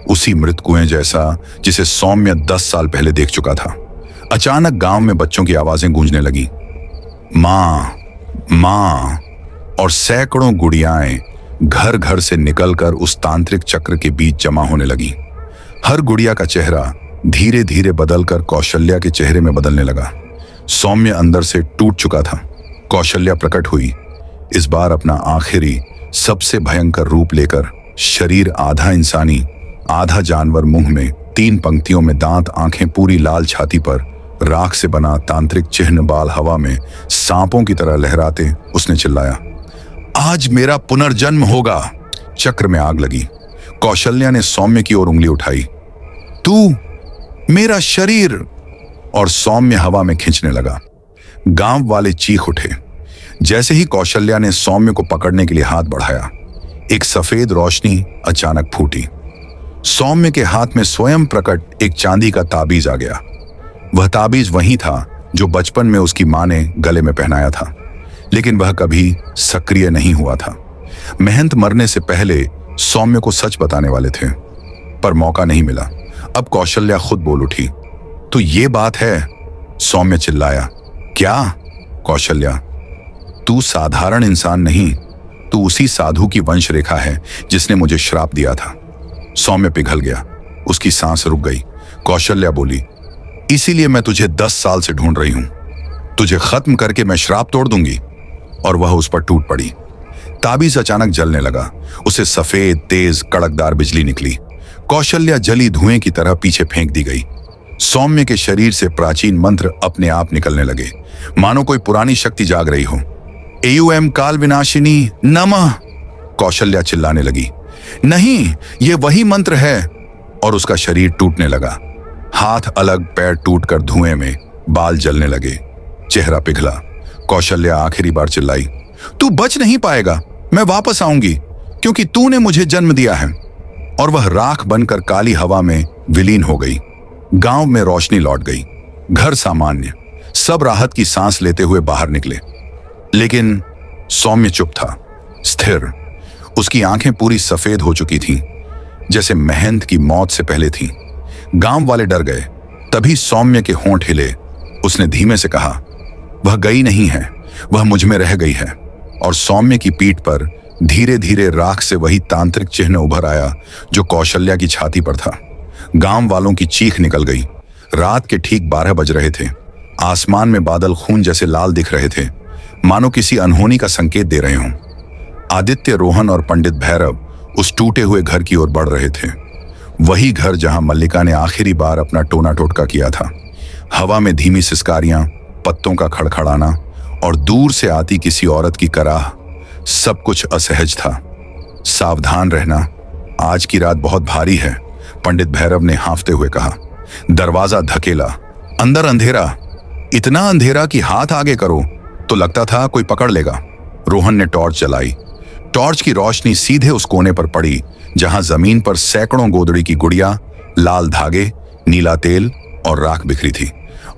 उसी मृत कुएं जैसा जिसे सौम्य 10 साल पहले देख चुका था। अचानक गांव में बच्चों की आवाजें गूंजने लगी, माँ माँ, और सैकड़ों गुड़ियाएं घर घर से निकलकर उस तांत्रिक चक्र के बीच जमा होने लगी। हर गुड़िया का चेहरा धीरे धीरे बदलकर कौशल्या के चेहरे में बदलने लगा। सौम्य अंदर से टूट चुका था। कौशल्या प्रकट हुई, इस बार अपना आखिरी सबसे भयंकर रूप लेकर। शरीर आधा इंसानी आधा जानवर, मुंह में 3 पंक्तियों में दांत, आंखें पूरी लाल, छाती पर राख से बना तांत्रिक चिन्ह, बाल हवा में सांपों की तरह लहराते उसने चिल्लाया, आज मेरा पुनर्जन्म होगा। चक्र में आग लगी। कौशल्या ने सौम्य की ओर उंगली उठाई, तू मेरा शरीर, और सौम्य हवा में खींचने लगा। गांव वाले चीख उठे। जैसे ही कौशल्या ने सौम्य को पकड़ने के लिए हाथ बढ़ाया, एक सफेद रोशनी अचानक फूटी। सौम्य के हाथ में स्वयं प्रकट एक चांदी का ताबीज आ गया। वह ताबीज वही था जो बचपन में उसकी मां ने गले में पहनाया था, लेकिन वह कभी सक्रिय नहीं हुआ था। महंत मरने से पहले सौम्य को सच बताने वाले थे, पर मौका नहीं मिला। अब कौशल्या खुद बोल उठी, तो ये बात है? सौम्य चिल्लाया। क्या? कौशल्या, तू साधारण इंसान नहीं, तू उसी साधु की वंश रेखा है जिसने मुझे श्राप दिया था। सौम्य पिघल गया, उसकी सांस रुक गई। कौशल्या बोली, इसीलिए मैं तुझे 10 साल से ढूंढ रही हूं। तुझे खत्म करके मैं श्राप तोड़ दूंगी। और वह उस पर टूट पड़ी। ताबीज अचानक जलने लगा। उसे सफेद, तेज, कड़कदार बिजली निकली। कौशल्या जली धुएं की तरह पीछे फेंक दी गई। सौम्य के शरीर से प्राचीन मंत्र अपने आप निकलने लगे, मानो कोई पुरानी शक्ति जाग रही हो। एयूएम काल विनाशिनी नमः, कौशल्या चिल्लाने लगी। नहीं, ये वही मंत्र है। और उसका शरीर टूटने लगा। हाथ अलग, पैर टूटकर धुएं में, बाल जलने लगे, चेहरा पिघला। कौशल्या आखिरी बार चिल्लाई, तू बच नहीं पाएगा, मैं वापस आऊंगी, क्योंकि तूने मुझे जन्म दिया है। और वह राख बनकर काली हवा में विलीन हो गई। गांव में रोशनी लौट गई। घर सामान्य, सब राहत की सांस लेते हुए बाहर निकले। लेकिन सौम्य चुप था, स्थिर। उसकी आंखें पूरी सफेद हो चुकी थीं, जैसे महंत की मौत से पहले थीं। गांव वाले डर गए। तभी सौम्य के होंठ हिले। उसने धीमे से कहा, वह गई नहीं है, वह मुझ में रह गई है। और सौम्य की पीठ पर धीरे धीरे राख से वही तांत्रिक चिन्ह उभर आया जो कौशल्या की छाती पर था। गांव वालों की चीख निकल गई। रात के ठीक 12 बज रहे थे। आसमान में बादल खून जैसे लाल दिख रहे थे, मानो किसी अनहोनी का संकेत दे रहे हों। आदित्य, रोहन और पंडित भैरव उस टूटे हुए घर की ओर बढ़ रहे थे। वही घर जहां मल्लिका ने आखिरी बार अपना टोना टोटका किया था। हवा में धीमी सिसकारियां, पत्तों का खड़खड़ाना और दूर से आती किसी औरत की कराह, सब कुछ असहज था। सावधान रहना, आज की रात बहुत भारी है, पंडित भैरव ने हांफते हुए कहा। दरवाजा धकेला। अंदर अंधेरा, इतना अंधेरा कि हाथ आगे करो तो लगता था कोई पकड़ लेगा। रोहन ने टॉर्च जलाई। टॉर्च की रोशनी सीधे उस कोने पर पड़ी जहां जमीन पर सैकड़ों गोदड़ी की गुड़िया, लाल धागे, नीला तेल और राख बिखरी थी।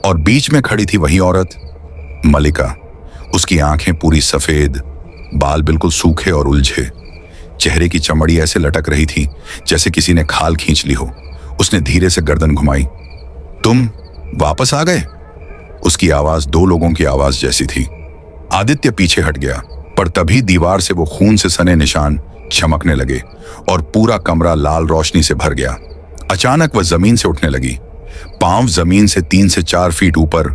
और बीच में खड़ी थी वही औरत, मल्लिका। उसकी आंखें पूरी सफेद, बाल बिल्कुल सूखे और उलझे। चेहरे की चमड़ी ऐसे लटक रही थी जैसे किसी ने खाल खींच ली हो। उसने धीरे से गर्दन घुमाई। तुम वापस आ गए? उसकी आवाज 2 लोगों की आवाज जैसी थी। आदित्य पीछे हट गया, पर तभी दीवार से वो खून से सने निशान चमकने लगे और पूरा कमरा लाल रोशनी से भर गया। अचानक वह जमीन से उठने लगी। पांव जमीन से 3 से 4 फीट ऊपर,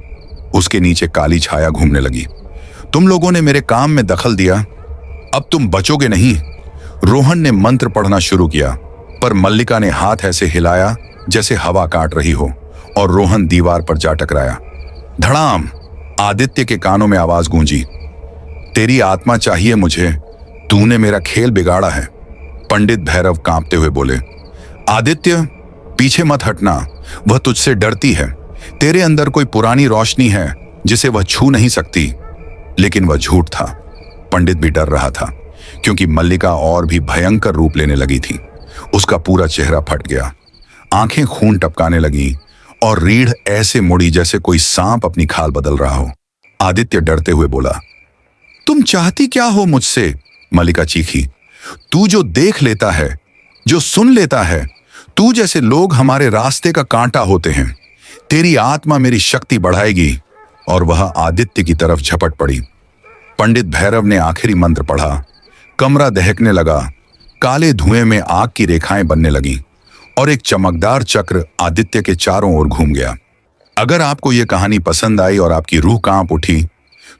उसके नीचे काली छाया घूमने लगी। तुम लोगों ने मेरे काम में दखल दिया, अब तुम बचोगे नहीं। रोहन ने मंत्र पढ़ना शुरू किया, पर मल्लिका ने हाथ ऐसे हिलाया जैसे हवा काट रही हो, और रोहन दीवार पर जा टकराया। धड़ाम! आदित्य के कानों में आवाज गूंजी, तेरी आत्मा चाहिए मुझे, तूने मेरा खेल बिगाड़ा है। पंडित भैरव कांपते हुए बोले, आदित्य पीछे मत हटना, वह तुझसे डरती है। तेरे अंदर कोई पुरानी रोशनी है जिसे वह छू नहीं सकती। लेकिन वह झूठ था। पंडित भी डर रहा था, क्योंकि मल्लिका और भी भयंकर रूप लेने लगी थी। उसका पूरा चेहरा फट गया, आंखें खून टपकाने लगी और रीढ़ ऐसे मुड़ी जैसे कोई सांप अपनी खाल बदल रहा हो। आदित्य डरते हुए बोला, तुम चाहती क्या हो मुझसे? मल्लिका चीखी। तू जो देख लेता है, जो सुन लेता है, तू जैसे लोग हमारे रास्ते का कांटा होते हैं। तेरी आत्मा मेरी शक्ति बढ़ाएगी। और वह आदित्य की तरफ झपट पड़ी। पंडित भैरव ने आखिरी मंत्र पढ़ा। कमरा दहकने लगा। काले धुएं में आग की रेखाएं बनने लगीं और एक चमकदार चक्र आदित्य के चारों ओर घूम गया। अगर आपको यह कहानी पसंद आई और आपकी रूह कांप उठी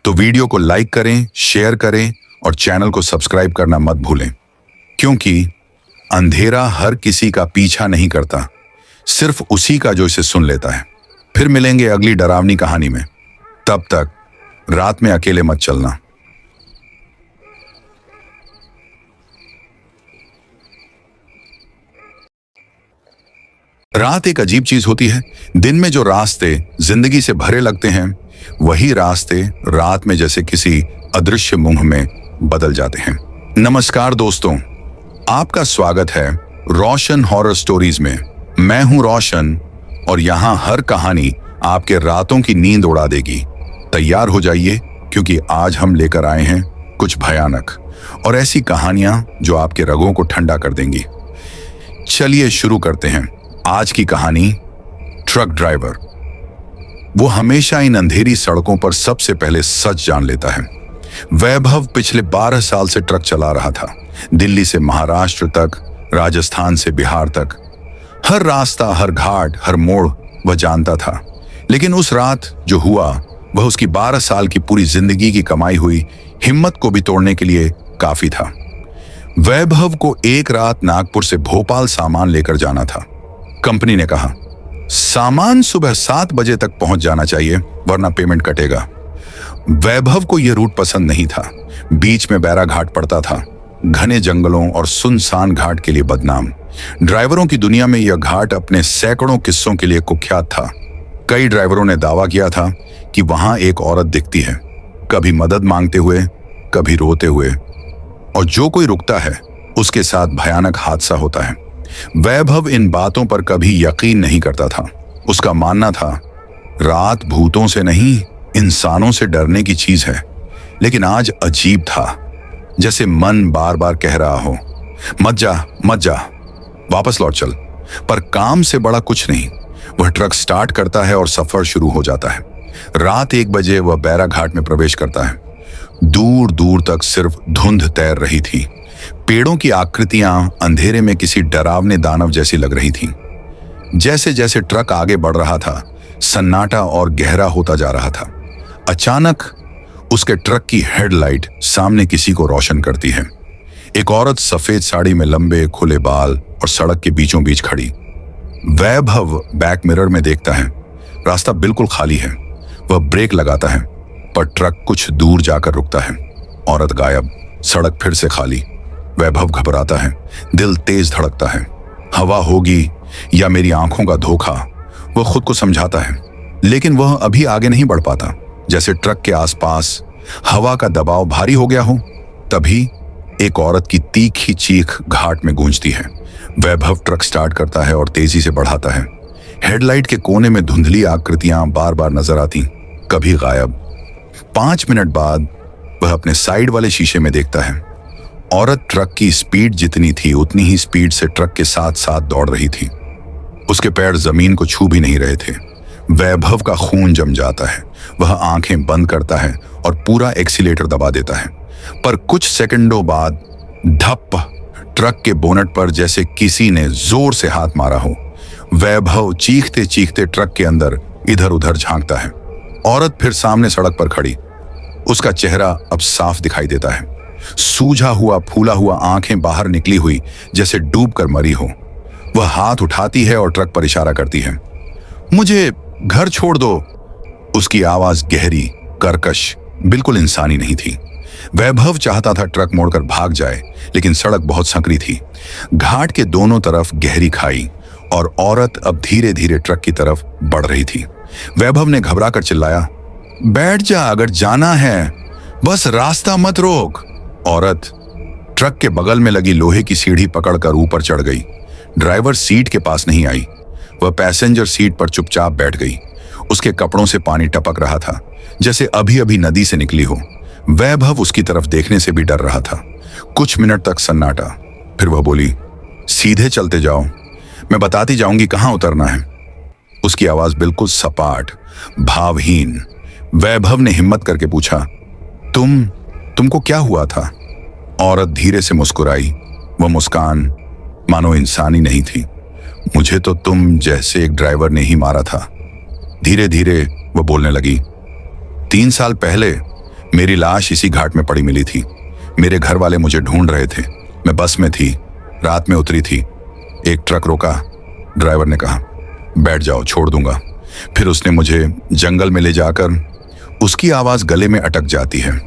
तो वीडियो को लाइक करें, शेयर करें और चैनल को सब्सक्राइब करना मत भूलें, क्योंकि अंधेरा हर किसी का पीछा नहीं करता, सिर्फ उसी का जो इसे सुन लेता है। फिर मिलेंगे अगली डरावनी कहानी में। तब तक रात में अकेले मत चलना। रात एक अजीब चीज होती है। दिन में जो रास्ते जिंदगी से भरे लगते हैं, वही रास्ते रात में जैसे किसी अदृश्य मुंह में बदल जाते हैं। नमस्कार दोस्तों, आपका स्वागत है रोशन हॉरर स्टोरीज में। मैं हूं रोशन और यहां हर कहानी आपके रातों की नींद उड़ा देगी। तैयार हो जाइए, क्योंकि आज हम लेकर आए हैं कुछ भयानक और ऐसी कहानियां जो आपके रगों को ठंडा कर देंगी। चलिए शुरू करते हैं। आज की कहानी, ट्रक ड्राइवर। वो हमेशा इन अंधेरी सड़कों पर सबसे पहले सच जान लेता है। वैभव पिछले 12 साल से ट्रक चला रहा था। दिल्ली से महाराष्ट्र तक, राजस्थान से बिहार तक। हर रास्ता, हर घाट, हर मोड़ वह जानता था। लेकिन उस रात जो हुआ, वह उसकी 12 साल की पूरी जिंदगी की कमाई हुई हिम्मत को भी तोड़ने के लिए काफी था। वैभव को एक रात नागपुर से भोपाल सामान लेकर जाना था। कंपनी ने कहा, सामान सुबह 7 बजे तक पहुंच जाना चाहिए, वरना पेमेंट कटेगा। वैभव को यह रूट पसंद नहीं था। बीच में बैरा घाट पड़ता था, घने जंगलों और सुनसान घाट के लिए बदनाम। ड्राइवरों की दुनिया में यह घाट अपने सैकड़ों किस्सों के लिए कुख्यात था। कई ड्राइवरों ने दावा किया था कि वहां एक औरत दिखती है, कभी मदद मांगते हुए, कभी रोते हुए, और जो कोई रुकता है उसके साथ भयानक हादसा होता है। वैभव इन बातों पर कभी यकीन नहीं करता था। उसका मानना था, रात भूतों से नहीं, इंसानों से डरने की चीज है। लेकिन आज अजीब था, जैसे मन बार बार कह रहा हो, मत जा, मत जा, वापस लौट चल। पर काम से बड़ा कुछ नहीं। वह ट्रक स्टार्ट करता है और सफर शुरू हो जाता है। रात 1 बजे वह बैरा घाट में प्रवेश करता है। दूर दूर तक सिर्फ धुंध तैर रही थी। पेड़ों की आकृतियां अंधेरे में किसी डरावने दानव जैसी लग रही थीं। जैसे जैसे ट्रक आगे बढ़ रहा था, सन्नाटा और गहरा होता जा रहा था। अचानक उसके ट्रक की हेडलाइट सामने किसी को रोशन करती है। एक औरत सफेद साड़ी में, लंबे खुले बाल और सड़क के बीचों बीच खड़ी। वैभव बैक मिरर में देखता है, रास्ता बिल्कुल खाली है। वह ब्रेक लगाता है, पर ट्रक कुछ दूर जाकर रुकता है। औरत गायब, सड़क फिर से खाली। वैभव घबराता है, दिल तेज धड़कता है। हवा होगी या मेरी आंखों का धोखा, वह खुद को समझाता है। लेकिन वह अभी आगे नहीं बढ़ पाता। जैसे ट्रक के आसपास हवा का दबाव भारी हो गया हो, तभी एक औरत की तीखी चीख घाट में गूंजती है। वैभव ट्रक स्टार्ट करता है और तेजी से बढ़ाता है। हेडलाइट के कोने में धुंधली आकृतियां बार बार नजर आती, कभी गायब। 5 मिनट बाद वह अपने साइड वाले शीशे में देखता है। औरत ट्रक की स्पीड जितनी थी, उतनी ही स्पीड से ट्रक के साथ साथ दौड़ रही थी। उसके पैर जमीन को छू भी नहीं रहे थे। वैभव का खून जम जाता है। वह आंखें बंद करता है और पूरा एक्सीलेटर दबा देता है। पर कुछ सेकंडों बाद धप, ट्रक के बोनट पर जैसे किसी ने जोर से हाथ मारा हो। वैभव चीखते चीखते ट्रक के अंदर इधर उधर झांकता है। औरत फिर सामने सड़क पर खड़ी। उसका चेहरा अब साफ दिखाई देता है। सूझा हुआ, फूला हुआ, आंखें बाहर निकली हुई जैसे डूब कर मरी हो। वह हाथ उठाती है और ट्रक पर इशारा करती है, मुझे घर छोड़ दो। उसकी आवाज गहरी, कर्कश, बिल्कुल इंसानी नहीं थी। वैभव चाहता था ट्रक मोड़कर भाग जाए, लेकिन सड़क बहुत संकरी थी। घाट के दोनों तरफ गहरी खाई और औरत अब धीरे धीरे ट्रक की तरफ बढ़ रही थी। वैभव ने घबराकर चिल्लाया, बैठ जा, अगर जाना है, बस रास्ता मत रोक। औरत ट्रक के बगल में लगी लोहे की सीढ़ी पकड़कर ऊपर चढ़ गई। ड्राइवर सीट के पास नहीं आई। वह पैसेंजर सीट पर चुपचाप बैठ गई। उसके कपड़ों से पानी टपक रहा था, जैसे अभी अभी नदी से निकली हो। वैभव उसकी तरफ देखने से भी डर रहा था। कुछ मिनट तक सन्नाटा, फिर वह बोली, सीधे चलते जाओ, मैं बताती जाऊंगी कहां उतरना है। उसकी आवाज बिल्कुल सपाट, भावहीन। वैभव ने हिम्मत करके पूछा, तुमको क्या हुआ था? औरत धीरे से मुस्कुराई। वह मुस्कान मानो इंसानी नहीं थी। मुझे तो तुम जैसे एक ड्राइवर ने ही मारा था। धीरे धीरे वह बोलने लगी, 3 साल पहले मेरी लाश इसी घाट में पड़ी मिली थी। मेरे घर वाले मुझे ढूंढ रहे थे। मैं बस में थी, रात में उतरी थी। एक ट्रक रोका। ड्राइवर ने कहा, बैठ जाओ, छोड़ दूंगा। फिर उसने मुझे जंगल में ले जाकर, उसकी आवाज गले में अटक जाती है,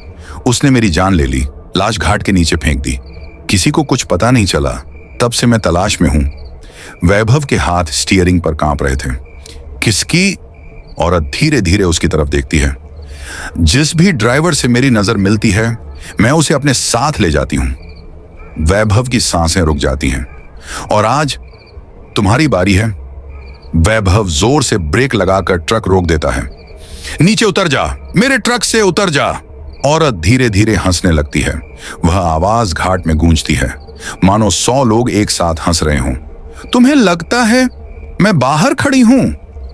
उसने मेरी जान ले ली। लाश घाट के नीचे फेंक दी। किसी को कुछ पता नहीं चला। तब से मैं तलाश में हूं। वैभव के हाथ स्टीयरिंग पर कांप रहे थे। किसकी? औरत धीरे धीरे उसकी तरफ देखती है। जिस भी ड्राइवर से मेरी नजर मिलती है, मैं उसे अपने साथ ले जाती हूं। वैभव की सांसें रुक जाती हैं। और आज तुम्हारी बारी है। वैभव जोर से ब्रेक लगाकर ट्रक रोक देता है। नीचे उतर जा, मेरे ट्रक से उतर जा। औरत धीरे धीरे हंसने लगती है। वह आवाज घाट में गूंजती है, मानो 100 लोग एक साथ हंस रहे हों। तुम्हें लगता है मैं बाहर खड़ी हूं?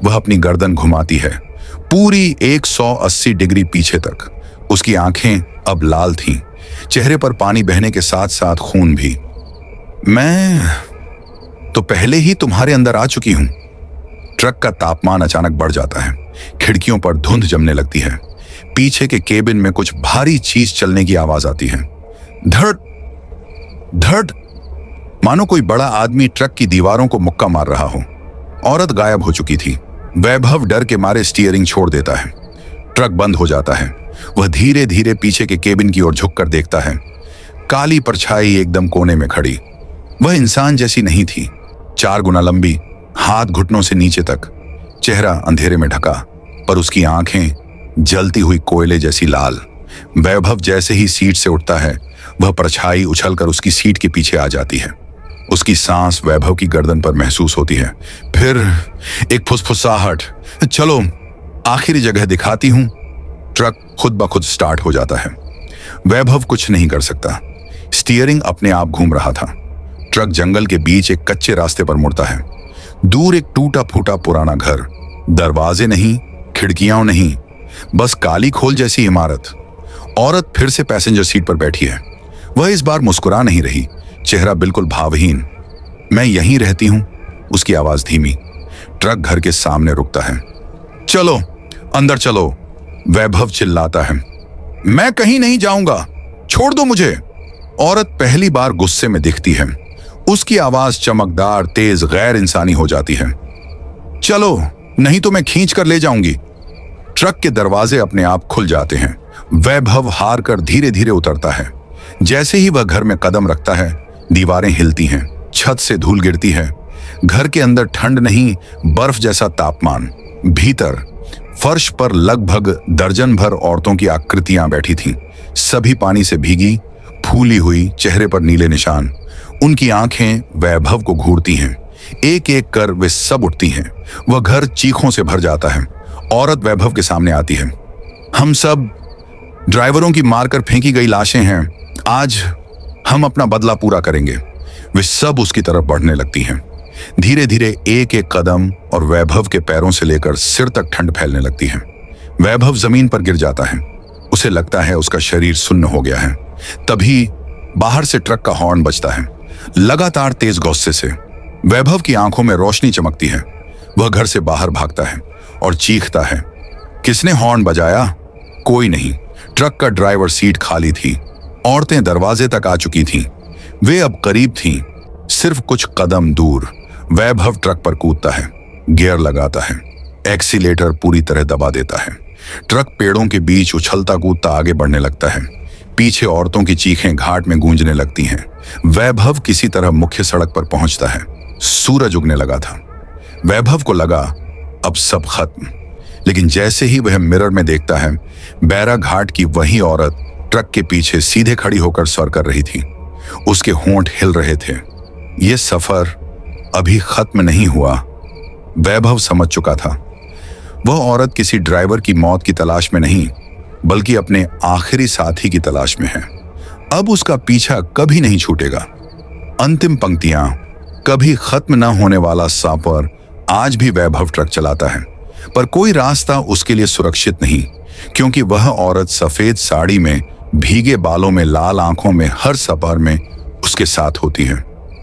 वह अपनी गर्दन घुमाती है, पूरी 180 डिग्री पीछे तक। उसकी आंखें अब लाल थीं, चेहरे पर पानी बहने के साथ साथ खून भी। मैं तो पहले ही तुम्हारे अंदर आ चुकी हूं। ट्रक का तापमान अचानक बढ़ जाता है। खिड़कियों पर धुंध जमने लगती है। पीछे के केबिन में कुछ भारी चीज चलने की आवाज आती है। धड़ धड़, मानो कोई बड़ा आदमी ट्रक की दीवारों को मुक्का मार रहा हो। औरत गायब हो चुकी थी। वैभव डर के मारे स्टीयरिंग छोड़ देता है। ट्रक बंद हो जाता है। वह धीरे धीरे पीछे के केबिन की ओर झुककर देखता है। काली परछाई एकदम कोने में खड़ी। वह इंसान जैसी नहीं थी। 4 गुना लंबी, हाथ घुटनों से नीचे तक, चेहरा अंधेरे में ढका, पर उसकी आंखें जलती हुई कोयले जैसी लाल। वैभव जैसे ही सीट से उठता है, वह परछाई उछलकर उसकी सीट के पीछे आ जाती है। उसकी सांस वैभव की गर्दन पर महसूस होती है। फिर एक फुसफुसाहट, चलो आखिरी जगह दिखाती हूं। ट्रक खुद ब खुद स्टार्ट हो जाता है। वैभव कुछ नहीं कर सकता। स्टीयरिंग अपने आप घूम रहा था। ट्रक जंगल के बीच एक कच्चे रास्ते पर मुड़ता है। दूर एक टूटा फूटा पुराना घर, दरवाजे नहीं, खिड़कियां नहीं, बस काली खोल जैसी इमारत। औरत फिर से पैसेंजर सीट पर बैठी है। वह इस बार मुस्कुरा नहीं रही, चेहरा बिल्कुल भावहीन। मैं यहीं रहती हूं, उसकी आवाज धीमी। ट्रक घर के सामने रुकता है। चलो अंदर चलो, वैभव चिल्लाता है। मैं कहीं नहीं जाऊंगा, छोड़ दो मुझे। औरत पहली बार गुस्से में दिखती है। उसकी आवाज चमकदार, तेज, गैर इंसानी हो जाती है। चलो नहीं तो मैं खींच कर ले जाऊंगी। ट्रक के दरवाजे अपने आप खुल जाते हैं। वैभव हार कर धीरे धीरे उतरता है। जैसे ही वह घर में कदम रखता है, दीवारें हिलती हैं, छत से धूल गिरती है। घर के अंदर ठंड नहीं, बर्फ जैसा तापमान। भीतर फर्श पर लगभग दर्जन भर औरतों की आकृतियां बैठी थीं। सभी पानी से भीगी, फूली हुई, चेहरे पर नीले निशान। उनकी आंखें वैभव को घूरती हैं। एक एक कर वे सब उठती हैं। वह घर चीखों से भर जाता है। औरत वैभव के सामने आती है। हम सब ड्राइवरों की मारकर फेंकी गई लाशें हैं। आज हम अपना बदला पूरा करेंगे। वे सब उसकी तरफ बढ़ने लगती हैं। धीरे धीरे एक एक कदम, और वैभव के पैरों से लेकर सिर तक ठंड फैलने लगती है। वैभव जमीन पर गिर जाता है। उसे लगता है उसका शरीर सुन्न हो गया है। तभी बाहर से ट्रक का हॉर्न बजता है, लगातार तेज गुस्से से। वैभव की आंखों में रोशनी चमकती है। वह घर से बाहर भागता है और चीखता है, किसने हॉर्न बजाया? कोई नहीं। ट्रक का ड्राइवर सीट खाली थी। औरतें दरवाजे तक आ चुकी थीं। वे अब करीब थीं, सिर्फ कुछ कदम दूर। वैभव ट्रक पर कूदता है, गियर लगाता है, एक्सीलेटर पूरी तरह दबा देता है। ट्रक पेड़ों के बीच उछलता कूदता आगे बढ़ने लगता है। पीछे औरतों की चीखें घाट में गूंजने लगती हैं। वैभव किसी तरह मुख्य सड़क पर पहुंचता है। सूरज उगने लगा था। वैभव को लगा अब सब खत्म, लेकिन जैसे ही वह मिरर में देखता है, बैरा घाट की वही औरत ट्रक के पीछे सीधे खड़ी होकर सर कर रही थी। उसके होंठ हिल रहे थे। यह सफर अभी खत्म नहीं हुआ, वैभव समझ चुका था। वह औरत किसी ड्राइवर की मौत की तलाश में नहीं, बल्कि अपने आखिरी साथी की तलाश में है। अब उसका पीछा कभी नहीं छूटेगा। अंतिम पंक्तियां, कभी खत्म न होने वाला सफर। आज भी वैभव ट्रक चलाता है, पर कोई रास्ता उसके लिए सुरक्षित नहीं, क्योंकि वह औरत सफेद साड़ी में, भीगे बालों में, लाल आंखों में हर सफर में उसके साथ होती है।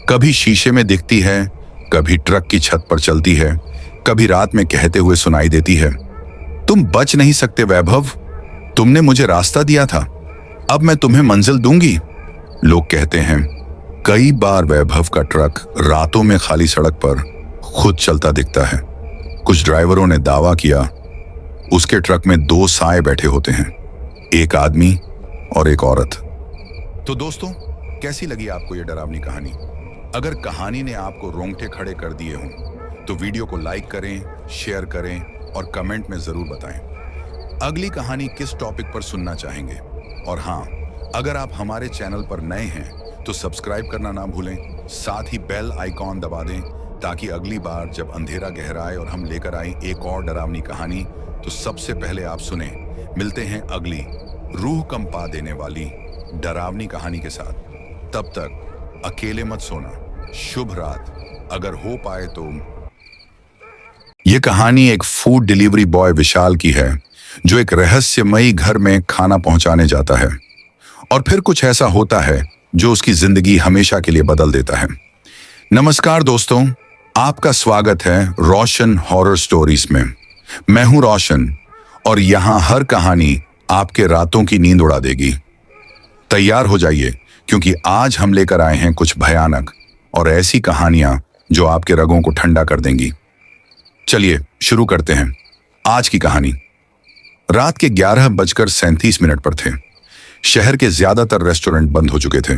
कभी शीशे में दिखती है, कभी ट्रक की छत पर चलती है, कभी रात में कहते हुए सुनाई देती है, तुम बच नहीं सकते वैभव, तुमने मुझे रास्ता दिया था, अब मैं तुम्हें मंजिल दूंगी। लोग कहते हैं। कई बार वैभव का ट्रक रातों में खाली सड़क पर खुद चलता दिखता है। कुछ ड्राइवरों ने दावा किया उसके ट्रक में 2 साए बैठे होते हैं, एक आदमी और एक औरत। तो दोस्तों, कैसी लगी आपको यह डरावनी कहानी? अगर कहानी ने आपको रोंगटे खड़े कर दिए हों तो वीडियो को लाइक करें, शेयर करें और कमेंट में जरूर बताएं अगली कहानी किस टॉपिक पर सुनना चाहेंगे। और हाँ, अगर आप हमारे चैनल पर नए हैं तो सब्सक्राइब करना ना भूलें, साथ ही बेल आइकॉन दबा दें ताकि अगली बार जब अंधेरा गहराए और हम लेकर आए एक और डरावनी कहानी तो सबसे पहले आप सुने। मिलते हैं अगली रूह कंपा देने वाली डरावनी कहानी के साथ। तब तक अकेले मत सोना। शुभ रात। अगर हो पाए तो। यह कहानी एक फूड डिलीवरी बॉय विशाल की है, जो एक रहस्यमयी घर में खाना पहुंचाने जाता है और फिर कुछ ऐसा होता है जो उसकी जिंदगी हमेशा के लिए बदल देता है। नमस्कार दोस्तों, आपका स्वागत है रोशन हॉरर स्टोरीज में। मैं हूं रोशन और यहां हर कहानी आपके रातों की नींद उड़ा देगी। तैयार हो जाइए, क्योंकि आज हम लेकर आए हैं कुछ भयानक और ऐसी कहानियां जो आपके रगों को ठंडा कर देंगी। चलिए शुरू करते हैं आज की कहानी। रात के 11:37 पर थे। शहर के ज्यादातर रेस्टोरेंट बंद हो चुके थे।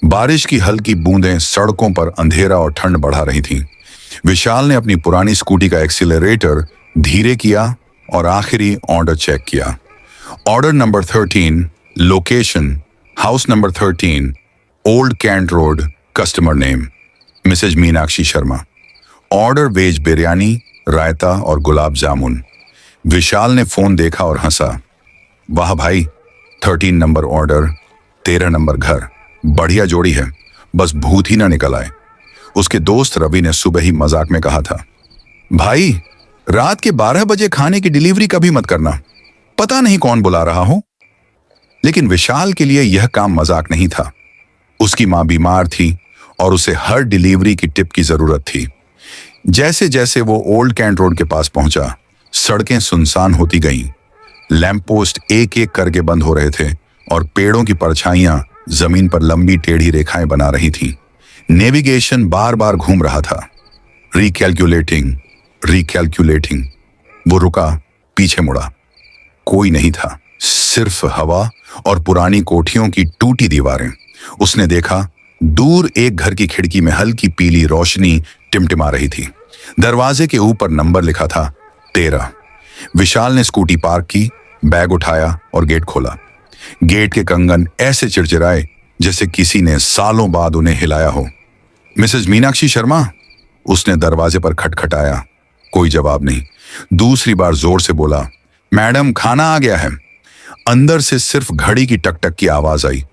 बारिश की हल्की बूंदें सड़कों पर अंधेरा और ठंड बढ़ा रही थीं। विशाल ने अपनी पुरानी स्कूटी का एक्सीलरेटर धीरे किया और आखिरी ऑर्डर चेक किया। Order number 13, location house number 13, old cantt road, customer name Mrs Meenakshi Sharma. Order veg biryani, raita और गुलाब जामुन। विशाल ने फोन देखा और हंसा। वाह भाई, 13 नंबर ऑर्डर, 13 नंबर घर, बढ़िया जोड़ी है, बस भूत ही ना निकल आए। उसके दोस्त रवि ने सुबह ही मजाक में कहा था, भाई रात के 12 बजे खाने की डिलीवरी कभी मत करना, पता नहीं कौन बुला रहा हो। लेकिन विशाल के लिए यह काम मजाक नहीं था। उसकी मां बीमार थी और उसे हर डिलीवरी की टिप की जरूरत थी। जैसे जैसे वो ओल्ड कैंट रोड के पास पहुंचा, सड़कें सुनसान होती गईं। लैंप पोस्ट एक एक करके बंद हो रहे थे और पेड़ों की परछाइयां जमीन पर लंबी टेढ़ी रेखाएं बना रही थीं। नेविगेशन बार बार घूम रहा था। रिकैलकुलेटिंग रिकैलकुलेटिंग। वो रुका, पीछे मुड़ा। कोई नहीं था, सिर्फ हवा और पुरानी कोठियों की टूटी दीवारें। उसने देखा दूर एक घर की खिड़की में हल्की पीली रोशनी टिमटिमा रही थी। दरवाजे के ऊपर नंबर लिखा था 13। विशाल ने स्कूटी पार्क की, बैग उठाया और गेट खोला। गेट के कंगन ऐसे चिड़चिड़ाए जैसे किसी ने सालों बाद उन्हें हिलाया हो। मिसेज मीनाक्षी शर्मा, उसने दरवाजे पर खटखटाया। कोई जवाब नहीं। दूसरी बार जोर से बोला, मैडम खाना आ गया है। अंदर से सिर्फ घड़ी की टकटक की आवाज आई।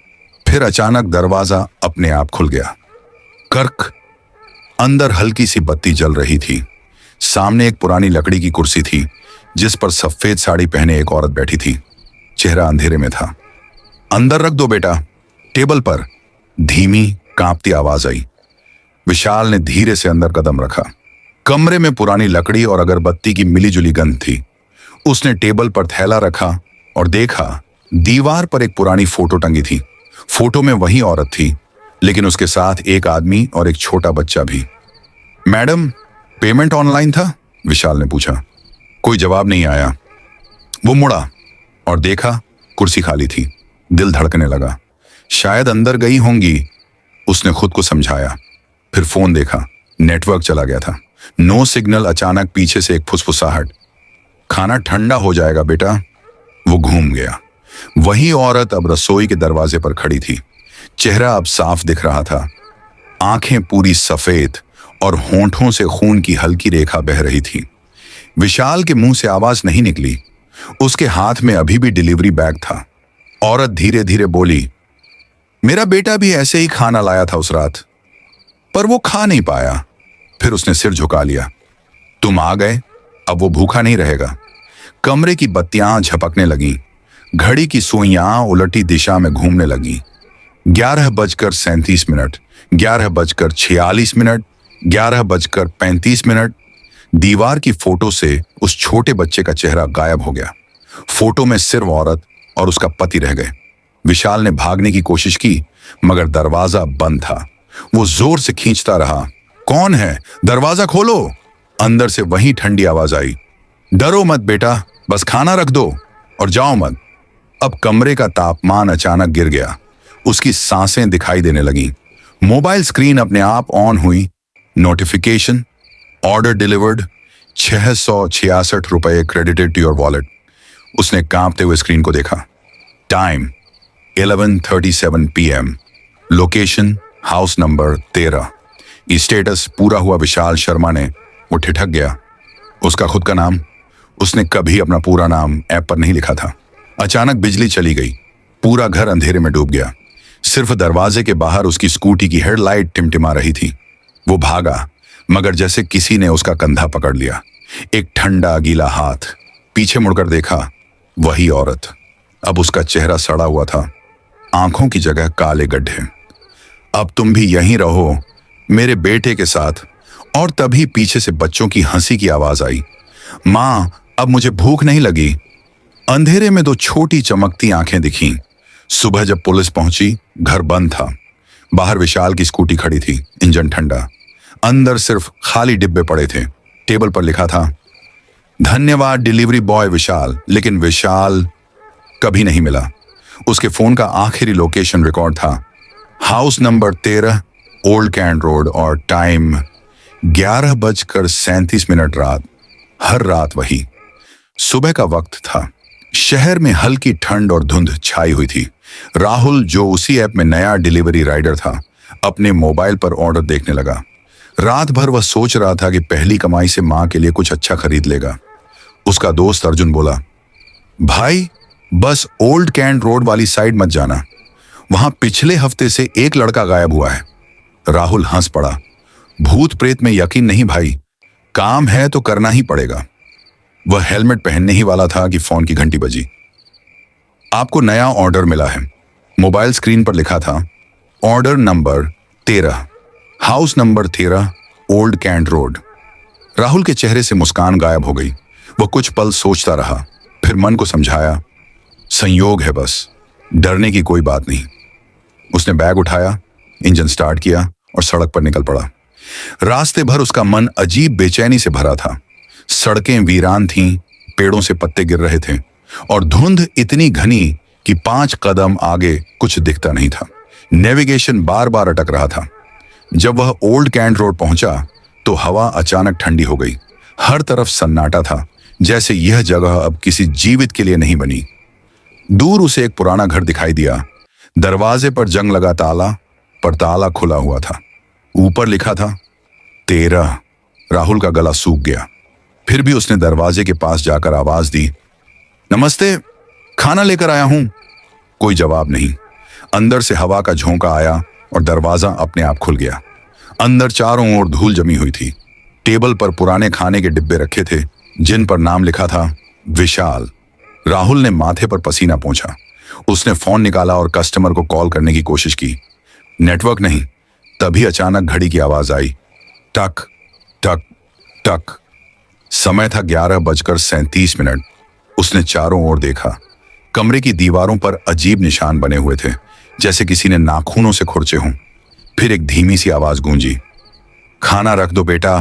फिर अचानक दरवाजा अपने आप खुल गया। कर्क। अंदर हल्की सी बत्ती जल रही थी। सामने एक पुरानी लकड़ी की कुर्सी थी जिस पर सफेद साड़ी पहने एक औरत बैठी थी। चेहरा अंधेरे में था। अंदर रख दो बेटा, टेबल पर, धीमी कांपती आवाज आई। विशाल ने धीरे से अंदर कदम रखा। कमरे में पुरानी लकड़ी और अगरबत्ती की मिलीजुली गंध थी। उसने टेबल पर थैला रखा और देखा दीवार पर एक पुरानी फोटो टंगी थी। फोटो में वही औरत थी, लेकिन उसके साथ एक आदमी और एक छोटा बच्चा भी। मैडम, पेमेंट ऑनलाइन था? विशाल ने पूछा। कोई जवाब नहीं आया। वो मुड़ा और देखा कुर्सी खाली थी। दिल धड़कने लगा। शायद अंदर गई होंगी, उसने खुद को समझाया। फिर फोन देखा, नेटवर्क चला गया था। No signal. अचानक पीछे से एक फुसफुसाहट, खाना ठंडा हो जाएगा बेटा। वो घूम गया। वही औरत अब रसोई के दरवाजे पर खड़ी थी। चेहरा अब साफ दिख रहा था, आंखें पूरी सफेद और होंठों से खून की हल्की रेखा बह रही थी। विशाल के मुंह से आवाज नहीं निकली। उसके हाथ में अभी भी डिलीवरी बैग था। औरत धीरे धीरे बोली, मेरा बेटा भी ऐसे ही खाना लाया था उस रात, पर वो खा नहीं पाया। फिर उसने सिर झुका लिया। तुम आ गए, अब वो भूखा नहीं रहेगा। कमरे की बत्तियां झपकने लगीं। घड़ी की सुइयां उलटी दिशा में घूमने लगीं। 11:37, 11:46, 11:35। दीवार की फोटो से उस छोटे बच्चे का चेहरा गायब हो गया। फोटो में सिर्फ औरत और उसका पति रह गए। विशाल ने भागने की कोशिश की, मगर दरवाजा बंद था। वो जोर से खींचता रहा। कौन है? दरवाजा खोलो। अंदर से वही ठंडी आवाज आई, डरो मत बेटा, बस खाना रख दो और जाओ मत। अब कमरे का तापमान अचानक गिर गया। उसकी सांसें दिखाई देने लगीं। मोबाइल स्क्रीन अपने आप ऑन हुई। नोटिफिकेशन, ऑर्डर डिलीवर्ड, 666 रुपए क्रेडिटेड टू योर वॉलेट। उसने कांपते हुए स्क्रीन को देखा। Time 11:37 PM। Location house number 13। Status पूरा हुआ विशाल शर्मा ने। वो ठिठक गया। उसका खुद का नाम, उसने कभी अपना पूरा नाम ऐप पर नहीं लिखा था। अचानक बिजली चली गई। पूरा घर अंधेरे में डूब गया। सिर्फ दरवाजे के बाहर उसकी स्कूटी की हेडलाइट टिमटिमा रही थी। वो भागा, मगर जैसे किसी ने उसका कंधा पकड़ लिया। एक ठंडा गीला हाथ। पीछे मुड़कर देखा, वही औरत। अब उसका चेहरा सड़ा हुआ था, आंखों की जगह काले गड्ढे। अब तुम भी यहीं रहो मेरे बेटे के साथ। और तभी पीछे से बच्चों की हंसी की आवाज आई। मां, अब मुझे भूख नहीं लगी। अंधेरे में दो छोटी चमकती आंखें दिखीं। सुबह जब पुलिस पहुंची, घर बंद था। बाहर विशाल की स्कूटी खड़ी थी, इंजन ठंडा। अंदर सिर्फ खाली डिब्बे पड़े थे। टेबल पर लिखा था, धन्यवाद डिलीवरी बॉय विशाल। लेकिन विशाल कभी नहीं मिला। उसके फोन का आखिरी लोकेशन रिकॉर्ड था house number 13, old cantt road, और टाइम 11:37 रात। हर रात वही। सुबह का वक्त था। शहर में हल्की ठंड और धुंध छाई हुई थी। राहुल, जो उसी ऐप में नया डिलीवरी राइडर था, अपने मोबाइल पर ऑर्डर देखने लगा। रात भर वह सोच रहा था कि पहली कमाई से मां के लिए कुछ अच्छा खरीद लेगा। उसका दोस्त अर्जुन बोला, भाई बस ओल्ड कैंट रोड वाली साइड मत जाना, वहां पिछले हफ्ते से एक लड़का गायब हुआ है। राहुल हंस पड़ा। भूत प्रेत में यकीन नहीं भाई, काम है तो करना ही पड़ेगा। वह हेलमेट पहनने ही वाला था कि फोन की घंटी बजी। आपको नया ऑर्डर मिला है। मोबाइल स्क्रीन पर लिखा था, order number 13, house number 13, old cantt road. Rahul के चेहरे से मुस्कान गायब हो गई। वह कुछ पल सोचता रहा, फिर मन को समझाया, संयोग है बस, डरने की कोई बात नहीं। उसने बैग उठाया, इंजन स्टार्ट किया और सड़क पर निकल पड़ा। रास्ते भर उसका मन अजीब बेचैनी से भरा था। सड़कें वीरान थीं, पेड़ों से पत्ते गिर रहे थे और धुंध इतनी घनी कि 5 कदम आगे कुछ दिखता नहीं था। नेविगेशन बार बार अटक रहा था। जब वह ओल्ड कैंट रोड पहुंचा तो हवा अचानक ठंडी हो गई। हर तरफ सन्नाटा था, जैसे यह जगह अब किसी जीवित के लिए नहीं बनी। दूर उसे एक पुराना घर दिखाई दिया। दरवाजे पर जंग लगा ताला, पर ताला खुला हुआ था। ऊपर लिखा था 13। राहुल का गला सूख गया। फिर भी उसने दरवाजे के पास जाकर आवाज दी, नमस्ते, खाना लेकर आया हूं। कोई जवाब नहीं। अंदर से हवा का झोंका आया और दरवाजा अपने आप खुल गया। अंदर चारों ओर धूल जमी हुई थी। टेबल पर पुराने खाने के डिब्बे रखे थे, जिन पर नाम लिखा था विशाल। राहुल ने माथे पर पसीना पोंछा। उसने फोन निकाला और कस्टमर को कॉल करने की कोशिश की। नेटवर्क नहीं। तभी अचानक घड़ी की आवाज आई, टक टक टक। समय था 11:37। उसने चारों ओर देखा। कमरे की दीवारों पर अजीब निशान बने हुए थे, जैसे किसी ने नाखूनों से खुरचे हों। फिर एक धीमी सी आवाज गूंजी, खाना रख दो बेटा।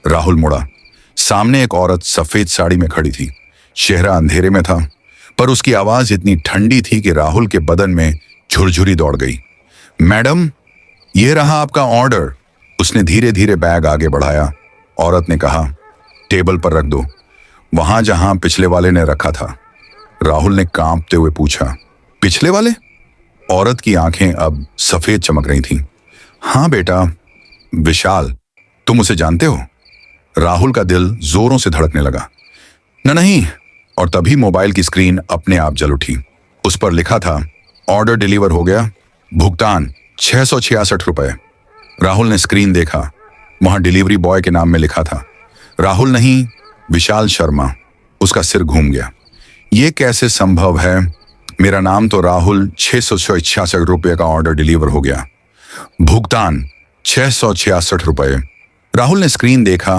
राहुल मुड़ा। सामने एक औरत सफेद साड़ी में खड़ी थी। चेहरा अंधेरे में था, पर उसकी आवाज इतनी ठंडी थी कि राहुल के बदन में झुरझुरी दौड़ गई। मैडम, यह रहा आपका ऑर्डर। उसने धीरे धीरे बैग आगे बढ़ाया। औरत ने कहा, टेबल पर रख दो, वहां जहां पिछले वाले ने रखा था। राहुल ने कांपते हुए पूछा, पिछले वाले? औरत की आंखें अब सफेद चमक रही थीं। हाँ बेटा, विशाल, तुम उसे जानते हो? राहुल का दिल जोरों से धड़कने लगा। नहीं। और तभी मोबाइल की स्क्रीन अपने आप जल उठी। उस पर लिखा था, ऑर्डर डिलीवर हो गया, भुगतान 666 रुपए। राहुल ने स्क्रीन देखा, वहां डिलीवरी बॉय के नाम में लिखा था। राहुल नहीं, विशाल शर्मा। उसका सिर घूम गया। ये कैसे संभव है? मेरा नाम तो राहुल, 666 रुपये का ऑर्डर डिलीवर हो गया, भुगतान 666 रुपए। राहुल ने स्क्रीन देखा,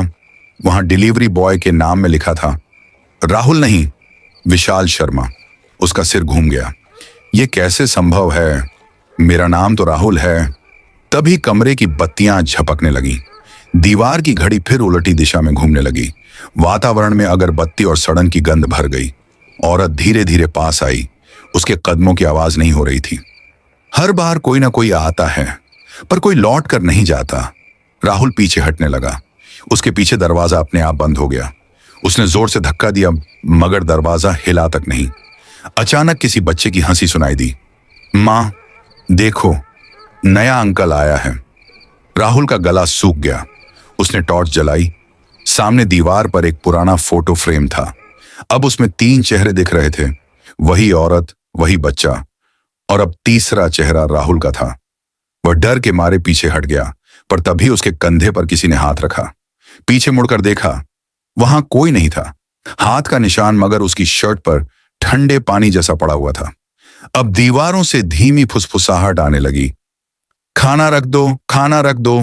वहां डिलीवरी बॉय के नाम में लिखा था। राहुल नहीं, विशाल शर्मा। उसका सिर घूम गया। ये कैसे संभव है? मेरा नाम तो राहुल है। तभी कमरे की बत्तियां झपकने लगी। दीवार की घड़ी फिर उलटी दिशा में घूमने लगी। वातावरण में अगरबत्ती और सड़न की गंध भर गई। औरत धीरे धीरे पास आई। उसके कदमों की आवाज नहीं हो रही थी। हर बार कोई ना कोई आता है, पर कोई लौट कर नहीं जाता। राहुल पीछे हटने लगा। उसके पीछे दरवाजा अपने आप बंद हो गया। उसने जोर से धक्का दिया, मगर दरवाजा हिला तक नहीं। अचानक किसी बच्चे की हंसी सुनाई दी। माँ, देखो, नया अंकल आया है। राहुल का गला सूख गया। उसने टॉर्च जलाई। सामने दीवार पर एक पुराना फोटो फ्रेम था। अब उसमें 3 चेहरे दिख रहे थे, वही औरत, वही बच्चा, और अब तीसरा चेहरा राहुल का था। वह डर के मारे पीछे हट गया, पर तभी उसके कंधे पर किसी ने हाथ रखा। पीछे मुड़कर देखा, वहां कोई नहीं था। हाथ का निशान मगर उसकी शर्ट पर ठंडे पानी जैसा पड़ा हुआ था। अब दीवारों से धीमी फुसफुसाहट आने लगी। खाना रख दो, खाना रख दो।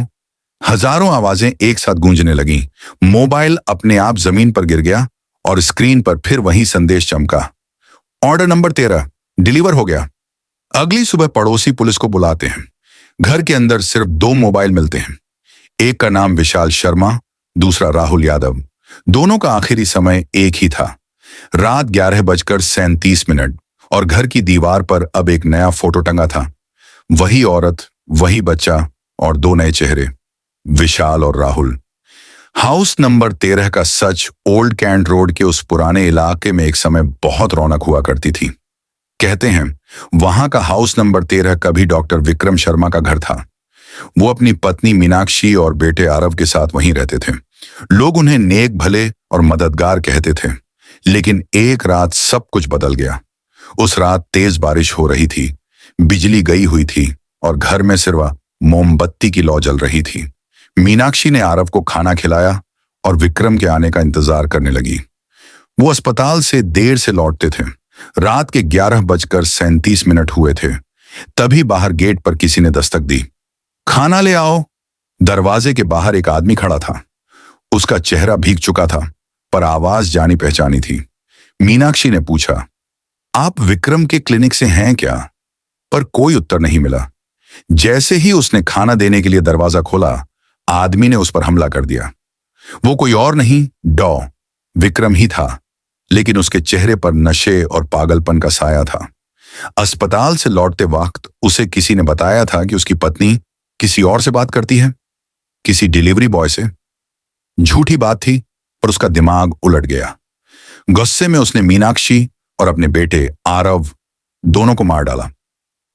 हजारों आवाजें एक साथ गूंजने लगीं। मोबाइल अपने आप जमीन पर गिर गया और स्क्रीन पर फिर वही संदेश चमका। ऑर्डर नंबर 13 डिलीवर हो गया। अगली सुबह पड़ोसी पुलिस को बुलाते हैं। घर के अंदर सिर्फ 2 मोबाइल मिलते हैं। एक का नाम विशाल शर्मा, दूसरा राहुल यादव। दोनों का आखिरी समय एक ही था, रात 11:37 और घर की दीवार पर अब एक नया फोटो टंगा था। वही औरत, वही बच्चा और 2 नए चेहरे, विशाल और राहुल। हाउस नंबर 13 का सच ओल्ड कैंट रोड के उस पुराने इलाके में एक समय बहुत रौनक हुआ करती थी। कहते हैं वहां का हाउस नंबर 13 कभी डॉक्टर विक्रम शर्मा का घर था। वो अपनी पत्नी मीनाक्षी और बेटे आरव के साथ वहीं रहते थे। लोग उन्हें नेक भले और मददगार कहते थे। लेकिन एक रात सब कुछ बदल गया। उस रात तेज बारिश हो रही थी, बिजली गई हुई थी और घर में सिर्फ मोमबत्ती की लौ जल रही थी। मीनाक्षी ने आरव को खाना खिलाया और विक्रम के आने का इंतजार करने लगी। वो अस्पताल से देर से लौटते थे। रात के 11:37 हुए थे। तभी बाहर गेट पर किसी ने दस्तक दी। खाना ले आओ। दरवाजे के बाहर एक आदमी खड़ा था। उसका चेहरा भीग चुका था, पर आवाज जानी पहचानी थी। मीनाक्षी ने पूछा, आप विक्रम के क्लिनिक से हैं क्या? पर कोई उत्तर नहीं मिला। जैसे ही उसने खाना देने के लिए दरवाजा खोला, आदमी ने उस पर हमला कर दिया। वो कोई और नहीं, विक्रम ही था, लेकिन उसके चेहरे पर नशे और पागलपन का साया था। अस्पताल से लौटते वक्त उसे किसी ने बताया था कि उसकी पत्नी किसी और से बात करती है, किसी डिलीवरी बॉय से। झूठी बात थी, पर उसका दिमाग उलट गया। गुस्से में उसने मीनाक्षी और अपने बेटे आरव दोनों को मार डाला।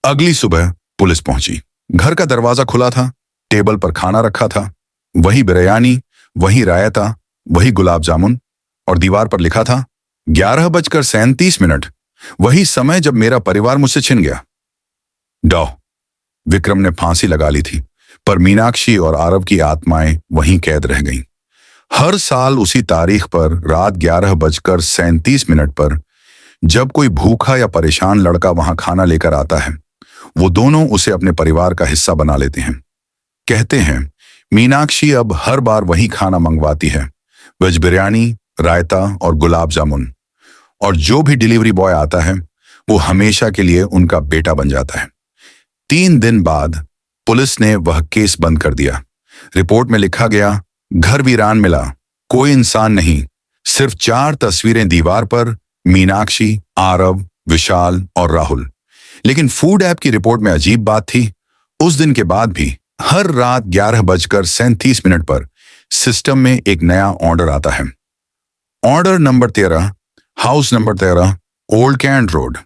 अगली सुबह पुलिस पहुंची। घर का दरवाजा खुला था, टेबल पर खाना रखा था, वही बिरयानी, वही रायता, वही गुलाब जामुन, और दीवार पर लिखा था 11:37, वही समय जब मेरा परिवार मुझसे छिन गया। विक्रम ने फांसी लगा ली थी, पर मीनाक्षी और आरव की आत्माएं वहीं कैद रह गईं। हर साल उसी तारीख पर रात 11:37 पर जब कोई भूखा या परेशान लड़का वहां खाना लेकर आता है, वो दोनों उसे अपने परिवार का हिस्सा बना लेते हैं। कहते हैं मीनाक्षी अब हर बार वही खाना मंगवाती है, वेज बिरयानी, रायता और गुलाब जामुन, और जो भी डिलीवरी बॉय आता है वो हमेशा के लिए उनका बेटा बन जाता है। 3 दिन बाद पुलिस ने वह केस बंद कर दिया। रिपोर्ट में लिखा गया, घर वीरान मिला, कोई इंसान नहीं, सिर्फ 4 तस्वीरें दीवार पर, मीनाक्षी, आरव, विशाल और राहुल। लेकिन फूड ऐप की रिपोर्ट में अजीब बात थी। उस दिन के बाद भी हर रात 11:37 पर सिस्टम में एक नया ऑर्डर आता है। Order number 13, house number 13, old cantt road.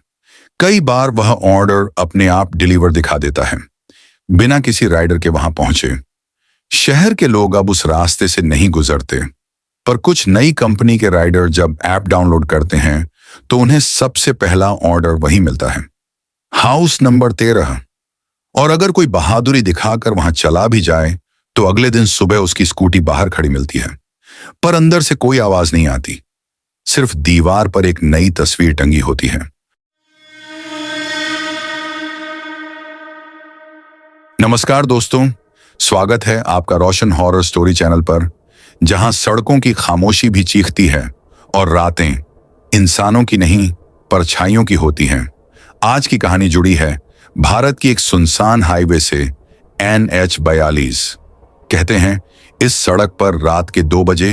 कई बार वह ऑर्डर अपने आप डिलीवर दिखा देता है, बिना किसी राइडर के वहां पहुंचे। शहर के लोग अब उस रास्ते से नहीं गुजरते, पर कुछ नई कंपनी के राइडर जब ऐप डाउनलोड करते हैं तो उन्हें सबसे पहला ऑर्डर वही मिलता है, हाउस नंबर 13। और अगर कोई बहादुरी दिखाकर वहां चला भी जाए तो अगले दिन सुबह उसकी स्कूटी बाहर खड़ी मिलती है, पर अंदर से कोई आवाज नहीं आती, सिर्फ दीवार पर एक नई तस्वीर टंगी होती है। नमस्कार दोस्तों, स्वागत है आपका रोशन हॉरर स्टोरी चैनल पर, जहां सड़कों की खामोशी भी चीखती है और रातें इंसानों की नहीं परछाइयों की होती हैं। आज की कहानी जुड़ी है भारत की एक सुनसान हाईवे से, NH42। कहते हैं इस सड़क पर रात के 2 बजे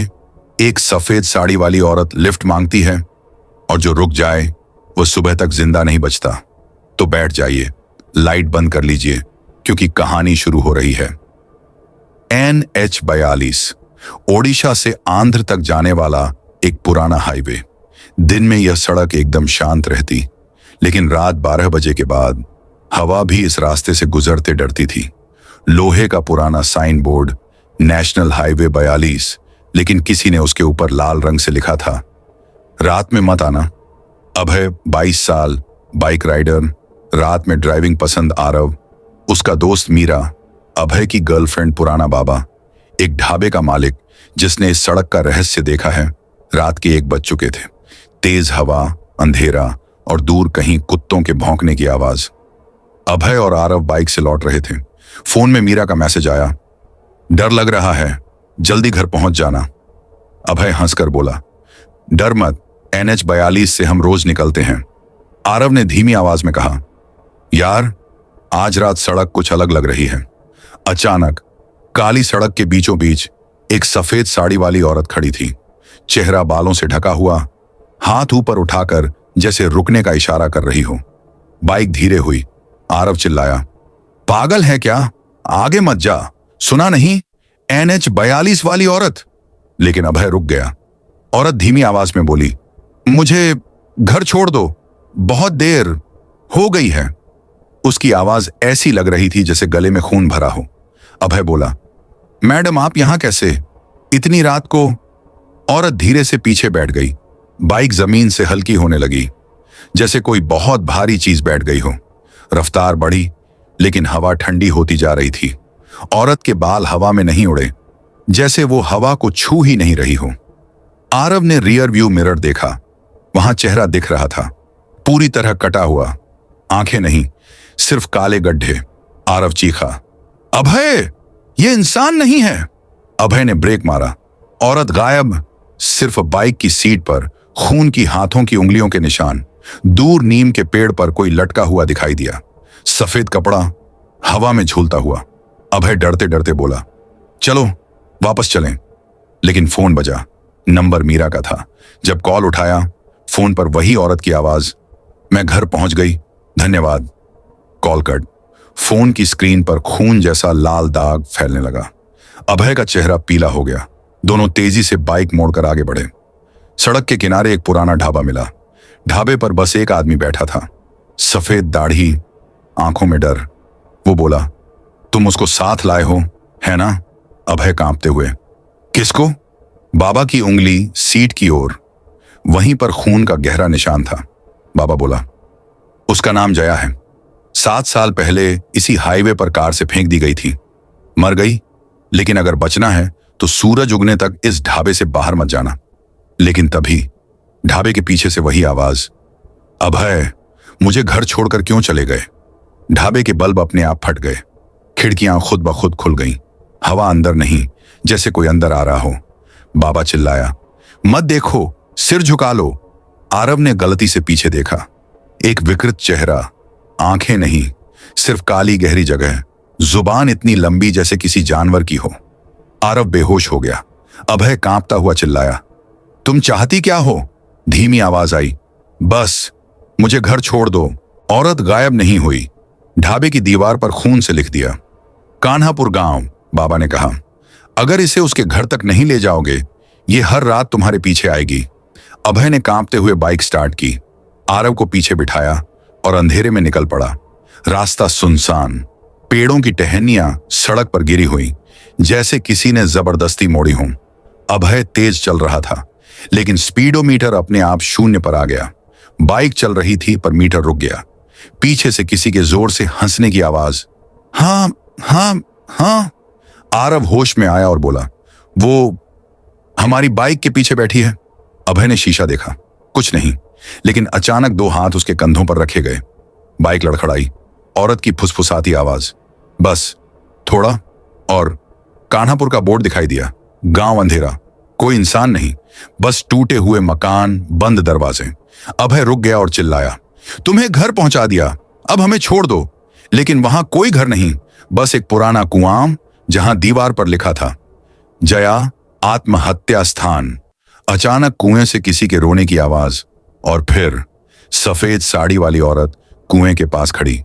एक सफेद साड़ी वाली औरत लिफ्ट मांगती है और जो रुक जाए वो सुबह तक जिंदा नहीं बचता। तो बैठ जाइए, लाइट बंद कर लीजिए, क्योंकि कहानी शुरू हो रही है। NH42 ओडिशा से आंध्र तक जाने वाला एक पुराना हाईवे। दिन में यह सड़क एकदम शांत रहती, लेकिन रात 12 बजे के बाद हवा भी इस रास्ते से गुजरते डरती थी। लोहे का पुराना साइन बोर्ड, नेशनल हाईवे 42, लेकिन किसी ने उसके ऊपर लाल रंग से लिखा था, रात में मत आना। अभय 22 साल, बाइक राइडर, रात में ड्राइविंग पसंद आरव, उसका दोस्त मीरा, अभय की गर्लफ्रेंड पुराना बाबा, एक ढाबे का मालिक जिसने इस सड़क का रहस्य देखा है। रात के 1 बज चुके थे। तेज हवा, अंधेरा और दूर कहीं कुत्तों के भौंकने की आवाज। अभय और आरव बाइक से लौट रहे थे। फोन में मीरा का मैसेज आया, डर लग रहा है, जल्दी घर पहुंच जाना। अभय हंसकर बोला, डर मत, NH42 से हम रोज निकलते हैं। आरव ने धीमी आवाज में कहा, यार आज रात सड़क कुछ अलग लग रही है। अचानक काली सड़क के बीचों बीच एक सफेद साड़ी वाली औरत खड़ी थी, चेहरा बालों से ढका हुआ, हाथ ऊपर उठाकर जैसे रुकने का इशारा कर रही हो। बाइक धीरे हुई। आरव चिल्लाया, पागल है क्या, आगे मत जा, सुना नहीं, NH42 वाली औरत। लेकिन अभय रुक गया। औरत धीमी आवाज में बोली, मुझे घर छोड़ दो, बहुत देर हो गई है। उसकी आवाज ऐसी लग रही थी जैसे गले में खून भरा हो। अभय बोला, मैडम आप यहां कैसे, इतनी रात को? औरत धीरे से पीछे बैठ गई। बाइक जमीन से हल्की होने लगी, जैसे कोई बहुत भारी चीज बैठ गई हो। रफ्तार बढ़ी, लेकिन हवा ठंडी होती जा रही थी। औरत के बाल हवा में नहीं उड़े, जैसे वो हवा को छू ही नहीं रही हो। आरव ने रियर व्यू मिरर देखा। वहां चेहरा दिख रहा था, पूरी तरह कटा हुआ, आंखें नहीं, सिर्फ काले गड्ढे। आरव चीखा, अभय, ये इंसान नहीं है। अभय ने ब्रेक मारा। औरत गायब, सिर्फ बाइक की सीट पर खून की हाथों की उंगलियों के निशान। दूर नीम के पेड़ पर कोई लटका हुआ दिखाई दिया, सफेद कपड़ा हवा में झूलता हुआ। अभय डरते डरते बोला, चलो वापस चलें। लेकिन फोन बजा। नंबर मीरा का था। जब कॉल उठाया, फोन पर वही औरत की आवाज, मैं घर पहुंच गई, धन्यवाद। Call cut. फोन की स्क्रीन पर खून जैसा लाल दाग फैलने लगा। अभय का चेहरा पीला हो गया। दोनों तेजी से बाइक मोड़कर आगे बढ़े। सड़क के किनारे एक पुराना ढाबा मिला। ढाबे पर बस एक आदमी बैठा था, सफेद दाढ़ी, आंखों में डर। वो बोला, तुम उसको साथ लाए हो, है ना? अभय कांपते हुए, किसको? बाबा की उंगली सीट की ओर, वहीं पर खून का गहरा निशान था। बाबा बोला, उसका नाम जया है। 7 साल पहले इसी हाईवे पर कार से फेंक दी गई थी, मर गई। लेकिन अगर बचना है तो सूरज उगने तक इस ढाबे से बाहर मत जाना। लेकिन तभी ढाबे के पीछे से वही आवाज, अभय, मुझे घर छोड़कर क्यों चले गए? ढाबे के बल्ब अपने आप फट गए। खिड़कियां खुद ब खुद खुल गईं। हवा अंदर नहीं, जैसे कोई अंदर आ रहा हो। बाबा चिल्लाया, मत देखो, सिर झुका लो। आरव ने गलती से पीछे देखा। एक विकृत चेहरा, आंखें नहीं, सिर्फ काली गहरी जगह, जुबान इतनी लंबी जैसे किसी जानवर की हो। आरव बेहोश हो गया। अभय कांपता हुआ चिल्लाया, तुम चाहती क्या हो? धीमी आवाज आई, बस मुझे घर छोड़ दो। औरत गायब नहीं हुई। ढाबे की दीवार पर खून से लिख दिया, कान्हापुर गांव। बाबा ने कहा, अगर इसे उसके घर तक नहीं ले जाओगे, ये हर रात तुम्हारे पीछे आएगी। अभय ने कांपते हुए बाइक स्टार्ट की, आरव को पीछे बिठाया और अंधेरे में निकल पड़ा। रास्ता सुनसान, पेड़ों की टहनियां सड़क पर गिरी हुई, जैसे किसी ने जबरदस्ती मोड़ी हो। अभय तेज चल रहा था, लेकिन स्पीडोमीटर अपने आप शून्य पर आ गया। बाइक चल रही थी पर मीटर रुक गया। पीछे से किसी के जोर से हंसने की आवाज। हाँ हाँ हाँ। आरव होश में आया और बोला, वो हमारी बाइक के पीछे बैठी है। अभय ने शीशा देखा, कुछ नहीं, लेकिन अचानक दो हाथ उसके कंधों पर रखे गए। बाइक लड़खड़ाई। औरत की फुसफुसाती आवाज, बस थोड़ा, और कान्हापुर का बोर्ड दिखाई दिया। गांव अंधेरा, कोई इंसान नहीं, बस टूटे हुए मकान, बंद दरवाजे। अभय रुक गया और चिल्लाया, तुम्हें घर पहुंचा दिया, अब हमें छोड़ दो। लेकिन वहां कोई घर नहीं, बस एक पुराना कुआं जहां दीवार पर लिखा था, जया आत्महत्या स्थान। अचानक कुएं से किसी के रोने की आवाज, और फिर सफेद साड़ी वाली औरत कुएं के पास खड़ी।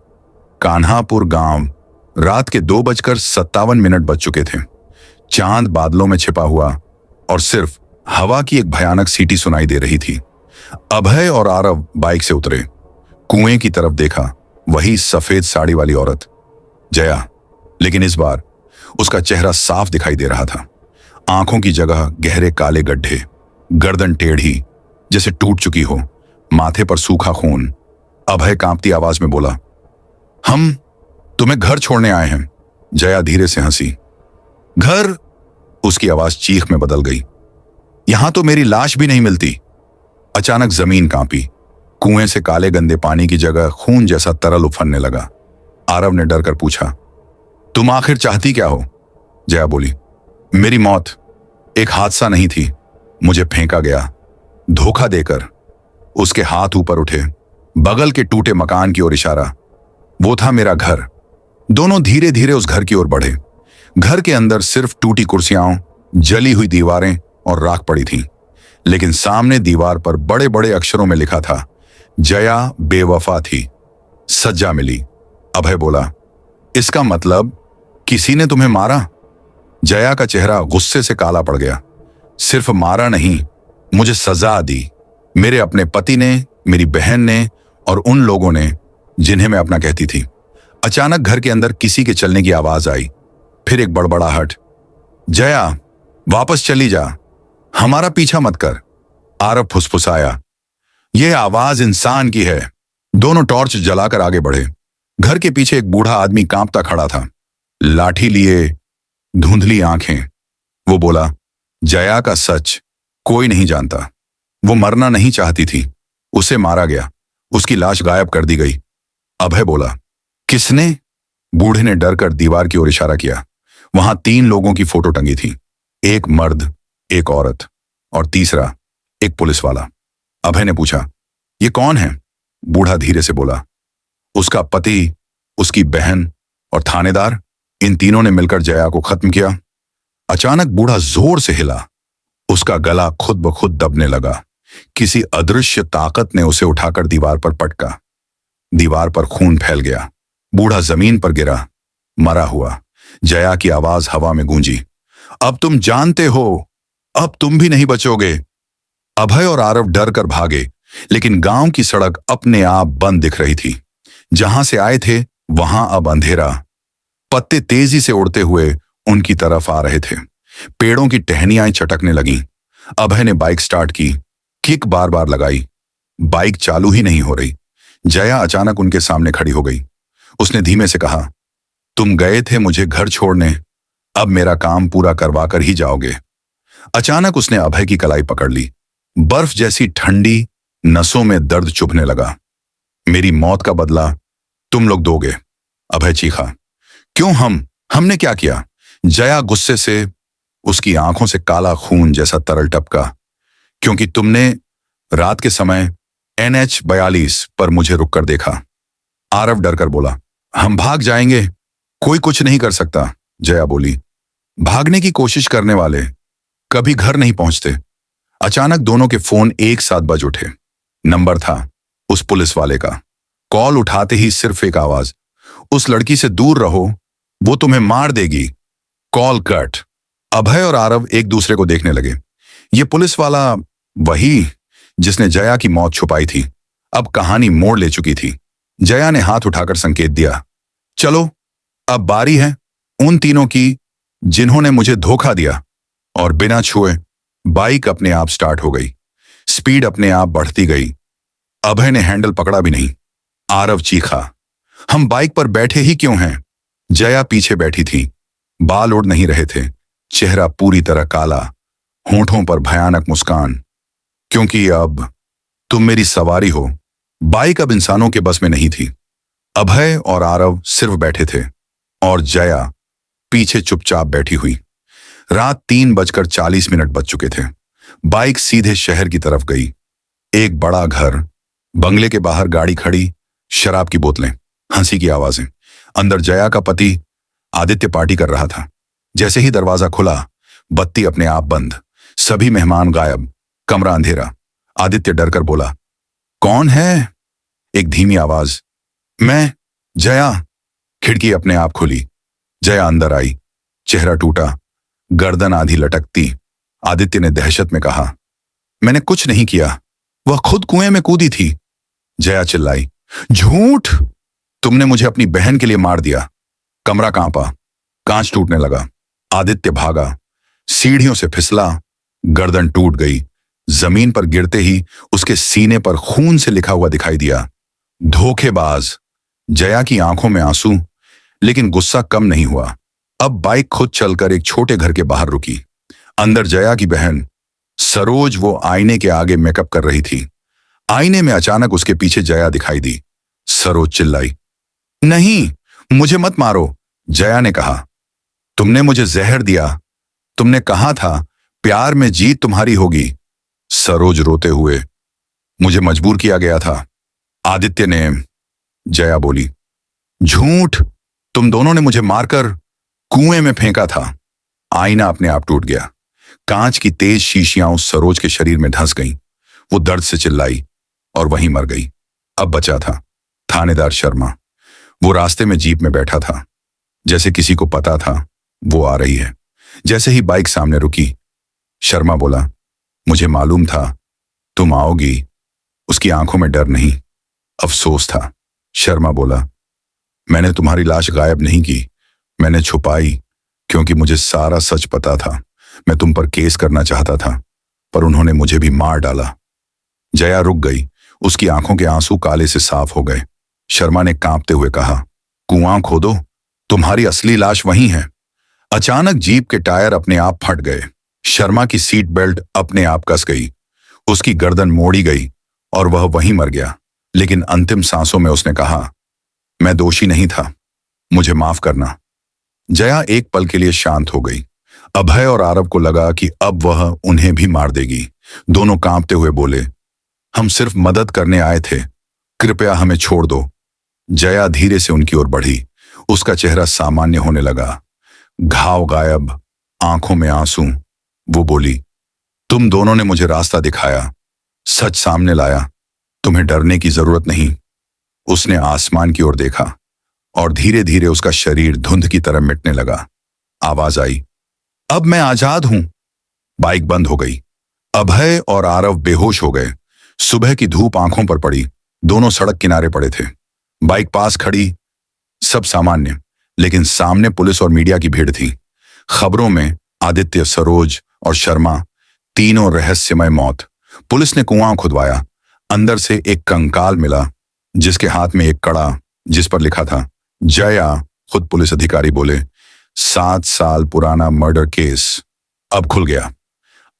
कान्हापुर गांव। रात के 2:57 बज चुके थे। चांद बादलों में छिपा हुआ और सिर्फ हवा की एक भयानक सीटी सुनाई दे रही थी। अभय और आरव बाइक से उतरे, कुएं की तरफ देखा। वही सफेद साड़ी वाली औरत, जया, लेकिन इस बार उसका चेहरा साफ दिखाई दे रहा था। आंखों की जगह गहरे काले गड्ढे, गर्दन टेढ़ी जैसे टूट चुकी हो, माथे पर सूखा खून। अभय कांपती आवाज में बोला, हम तुम्हें घर छोड़ने आए हैं। जया धीरे से हंसी। घर? उसकी आवाज चीख में बदल गई। यहां तो मेरी लाश भी नहीं मिलती। अचानक जमीन कांपी। कुएं से काले गंदे पानी की जगह खून जैसा तरल उफनने लगा। आरव ने डर कर पूछा, तुम आखिर चाहती क्या हो? जया बोली, मेरी मौत एक हादसा नहीं थी, मुझे फेंका गया धोखा देकर। उसके हाथ ऊपर उठे, बगल के टूटे मकान की ओर इशारा। वो था मेरा घर। दोनों धीरे धीरे उस घर की ओर बढ़े। घर के अंदर सिर्फ टूटी कुर्सियां, जली हुई दीवारें और राख पड़ी थी, लेकिन सामने दीवार पर बड़े बड़े अक्षरों में लिखा था, जया बेवफा थी, सजा मिली। अभय बोला, इसका मतलब किसी ने तुम्हें मारा? जया का चेहरा गुस्से से काला पड़ गया। सिर्फ मारा नहीं, मुझे सजा दी। मेरे अपने पति ने, मेरी बहन ने और उन लोगों ने जिन्हें मैं अपना कहती थी। अचानक घर के अंदर किसी के चलने की आवाज आई, फिर एक बड़बड़ाहट, जया वापस चली जा, हमारा पीछा मत कर। आरव फुसफुसाया, यह आवाज इंसान की है। दोनों टॉर्च जलाकर आगे बढ़े। घर के पीछे एक बूढ़ा आदमी कांपता खड़ा था, लाठी लिए, धुंधली आंखें। वो बोला, जया का सच कोई नहीं जानता। वो मरना नहीं चाहती थी, उसे मारा गया, उसकी लाश गायब कर दी गई। अभय बोला, किसने? बूढ़े ने डर कर दीवार की ओर इशारा किया। वहां 3 लोगों की फोटो टंगी थी, एक मर्द, एक औरत और तीसरा एक पुलिस वाला। अभय ने पूछा, ये कौन है? बूढ़ा धीरे से बोला, उसका पति, उसकी बहन और थानेदार। इन तीनों ने मिलकर जया को खत्म किया। अचानक बूढ़ा जोर से हिला, उसका गला खुद ब खुद दबने लगा। किसी अदृश्य ताकत ने उसे उठाकर दीवार पर पटका। दीवार पर खून फैल गया। बूढ़ा जमीन पर गिरा, मरा हुआ। जया की आवाज हवा में गूंजी, अब तुम जानते हो, अब तुम भी नहीं बचोगे। अभय और आरव डर कर भागे, लेकिन गांव की सड़क अपने आप बंद दिख रही थी। जहां से आए थे वहां अब अंधेरा। पत्ते तेजी से उड़ते हुए उनकी तरफ आ रहे थे। पेड़ों की टहनियां चटकने लगीं। अभय ने बाइक स्टार्ट की, किक बार बार लगाई, बाइक चालू ही नहीं हो रही। जया अचानक उनके सामने खड़ी हो गई। उसने धीमे से कहा, तुम गए थे मुझे घर छोड़ने, अब मेरा काम पूरा करवा कर ही जाओगे। अचानक उसने अभय की कलाई पकड़ ली। बर्फ जैसी ठंडी नसों में दर्द चुभने लगा। मेरी मौत का बदला तुम लोग दोगे, अभय चीखा। क्यों हमने क्या किया? जया गुस्से से, उसकी आंखों से काला खून जैसा तरल टपका। क्योंकि तुमने रात के समय NH 42 पर मुझे रुककर देखा। आरव डरकर बोला, हम भाग जाएंगे, कोई कुछ नहीं कर सकता। जया बोली, भागने की कोशिश करने वाले कभी घर नहीं पहुंचते। अचानक दोनों के फोन एक साथ बज उठे। नंबर था उस पुलिस वाले का। कॉल उठाते ही सिर्फ एक आवाज, उस लड़की से दूर रहो, वो तुम्हें मार देगी। Call cut. अभय और आरव एक दूसरे को देखने लगे। ये पुलिस वाला वही जिसने जया की मौत छुपाई थी, अब कहानी मोड़ ले चुकी थी। जया ने हाथ उठाकर संकेत दिया, चलो अब बारी है उन तीनों की जिन्होंने मुझे धोखा दिया। और बिना छुए बाइक अपने आप स्टार्ट हो गई। स्पीड अपने आप बढ़ती गई। अभय ने हैंडल पकड़ा भी नहीं। आरव चीखा, हम बाइक पर बैठे ही क्यों हैं? जया पीछे बैठी थी। बाल उड़ नहीं रहे थे, चेहरा पूरी तरह काला, होंठों पर भयानक मुस्कान। क्योंकि अब तुम मेरी सवारी हो। बाइक अब इंसानों के बस में नहीं थी। अभय और आरव सिर्फ बैठे थे और जया पीछे चुपचाप बैठी हुई। रात 3:40 बज चुके थे। बाइक सीधे शहर की तरफ गई। एक बड़ा घर, बंगले के बाहर गाड़ी खड़ी, शराब की बोतलें, हंसी की आवाजें। अंदर जया का पति आदित्य पार्टी कर रहा था। जैसे ही दरवाजा खुला, बत्ती अपने आप बंद, सभी मेहमान गायब, कमरा अंधेरा। आदित्य डरकर बोला, कौन है? एक धीमी आवाज, मैं, जया। खिड़की अपने आप खुली। जया अंदर आई, चेहरा टूटा, गर्दन आधी लटकती। आदित्य ने दहशत में कहा, मैंने कुछ नहीं किया, वह खुद कुएं में कूदी थी। जया चिल्लाई, झूठ! तुमने मुझे अपनी बहन के लिए मार दिया। कमरा कांपा, कांच टूटने लगा। आदित्य भागा, सीढ़ियों से फिसला, गर्दन टूट गई। जमीन पर गिरते ही उसके सीने पर खून से लिखा हुआ दिखाई दिया, धोखेबाज। जया की आंखों में आंसू, लेकिन गुस्सा कम नहीं हुआ। अब बाइक खुद चलकर एक छोटे घर के बाहर रुकी। अंदर जया की बहन सरोज वो आईने के आगे मेकअप कर रही थी। आईने में अचानक उसके पीछे जया दिखाई दी। सरोज चिल्लाई, नहीं, मुझे मत मारो। जया ने कहा, तुमने मुझे जहर दिया। तुमने कहा था प्यार में जीत तुम्हारी होगी। सरोज रोते हुए, मुझे मजबूर किया गया था। आदित्य ने, जया बोली, झूठ! तुम दोनों ने मुझे मारकर कुएं में फेंका था। आईना अपने आप टूट गया। कांच की तेज शीशियां उस सरोज के शरीर में धंस गईं। वो दर्द से चिल्लाई और वहीं मर गई। अब बचा था थानेदार शर्मा। वो रास्ते में जीप में बैठा था, जैसे किसी को पता था वो आ रही है। जैसे ही बाइक सामने रुकी, शर्मा बोला, मुझे मालूम था तुम आओगी। उसकी आंखों में डर नहीं, अफसोस था। शर्मा बोला, मैंने तुम्हारी लाश गायब नहीं की, मैंने छुपाई, क्योंकि मुझे सारा सच पता था। मैं तुम पर केस करना चाहता था, पर उन्होंने मुझे भी मार डाला। जया रुक गई। उसकी आंखों के आंसू काले से साफ हो गए। शर्मा ने कांपते हुए कहा, कुआं खोदो, तुम्हारी असली लाश वहीं है। अचानक जीप के टायर अपने आप फट गए। शर्मा की सीट बेल्ट अपने आप कस गई। उसकी गर्दन मोड़ी गई और वह वहीं मर गया। लेकिन अंतिम सांसों में उसने कहा, मैं दोषी नहीं था, मुझे माफ करना। जया एक पल के लिए शांत हो गई। अभय और आरव को लगा कि अब वह उन्हें भी मार देगी। दोनों कांपते हुए बोले, हम सिर्फ मदद करने आए थे, कृपया हमें छोड़ दो। जया धीरे से उनकी ओर बढ़ी। उसका चेहरा सामान्य होने लगा, घाव गायब, आंखों में आंसू। वो बोली, तुम दोनों ने मुझे रास्ता दिखाया, सच सामने लाया, तुम्हें डरने की जरूरत नहीं। उसने आसमान की ओर देखा और धीरे धीरे उसका शरीर धुंध की तरह मिटने लगा। आवाज आई, अब मैं आजाद हूं। बाइक बंद हो गई। अभय और आरव बेहोश हो गए। सुबह की धूप आंखों पर पड़ी। दोनों सड़क किनारे पड़े थे। बाइक पास खड़ी, सब सामान्य, लेकिन सामने पुलिस और मीडिया की भीड़ थी। खबरों में आदित्य, सरोज और शर्मा, तीनों रहस्यमय मौत। पुलिस ने कुआं खुदवाया। अंदर से एक कंकाल मिला, जिसके हाथ में एक कड़ा, जिस पर लिखा था जया। खुद पुलिस अधिकारी बोले, 7 साल पुराना मर्डर केस अब खुल गया।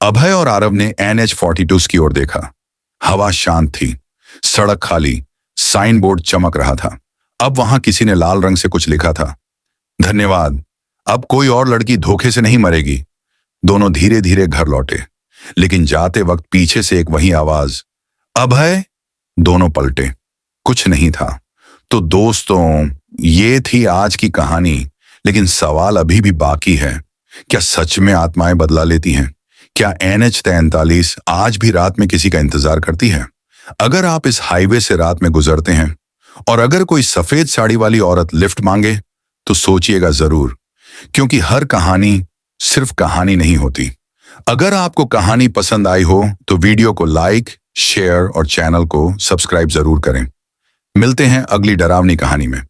अभय और आरव ने NH-42 की ओर देखा। हवा शांत थी, सड़क खाली, साइन बोर्ड चमक रहा था। अब वहां किसी ने लाल रंग से कुछ लिखा था, धन्यवाद, अब कोई और लड़की धोखे से नहीं मरेगी। दोनों धीरे धीरे घर लौटे, लेकिन जाते वक्त पीछे से एक वही आवाज, अभय। दोनों पलटे, कुछ नहीं था। तो दोस्तों, ये थी आज की कहानी, लेकिन सवाल अभी भी बाकी है। क्या सच में आत्माएं बदला लेती हैं? क्या NH-43 आज भी रात में किसी का इंतजार करती है? अगर आप इस हाईवे से रात में गुजरते हैं और अगर कोई सफेद साड़ी वाली औरत लिफ्ट मांगे, तो सोचिएगा जरूर, क्योंकि हर कहानी सिर्फ कहानी नहीं होती। अगर आपको कहानी पसंद आई हो तो वीडियो को लाइक, शेयर और चैनल को सब्सक्राइब जरूर करें। मिलते हैं अगली डरावनी कहानी में।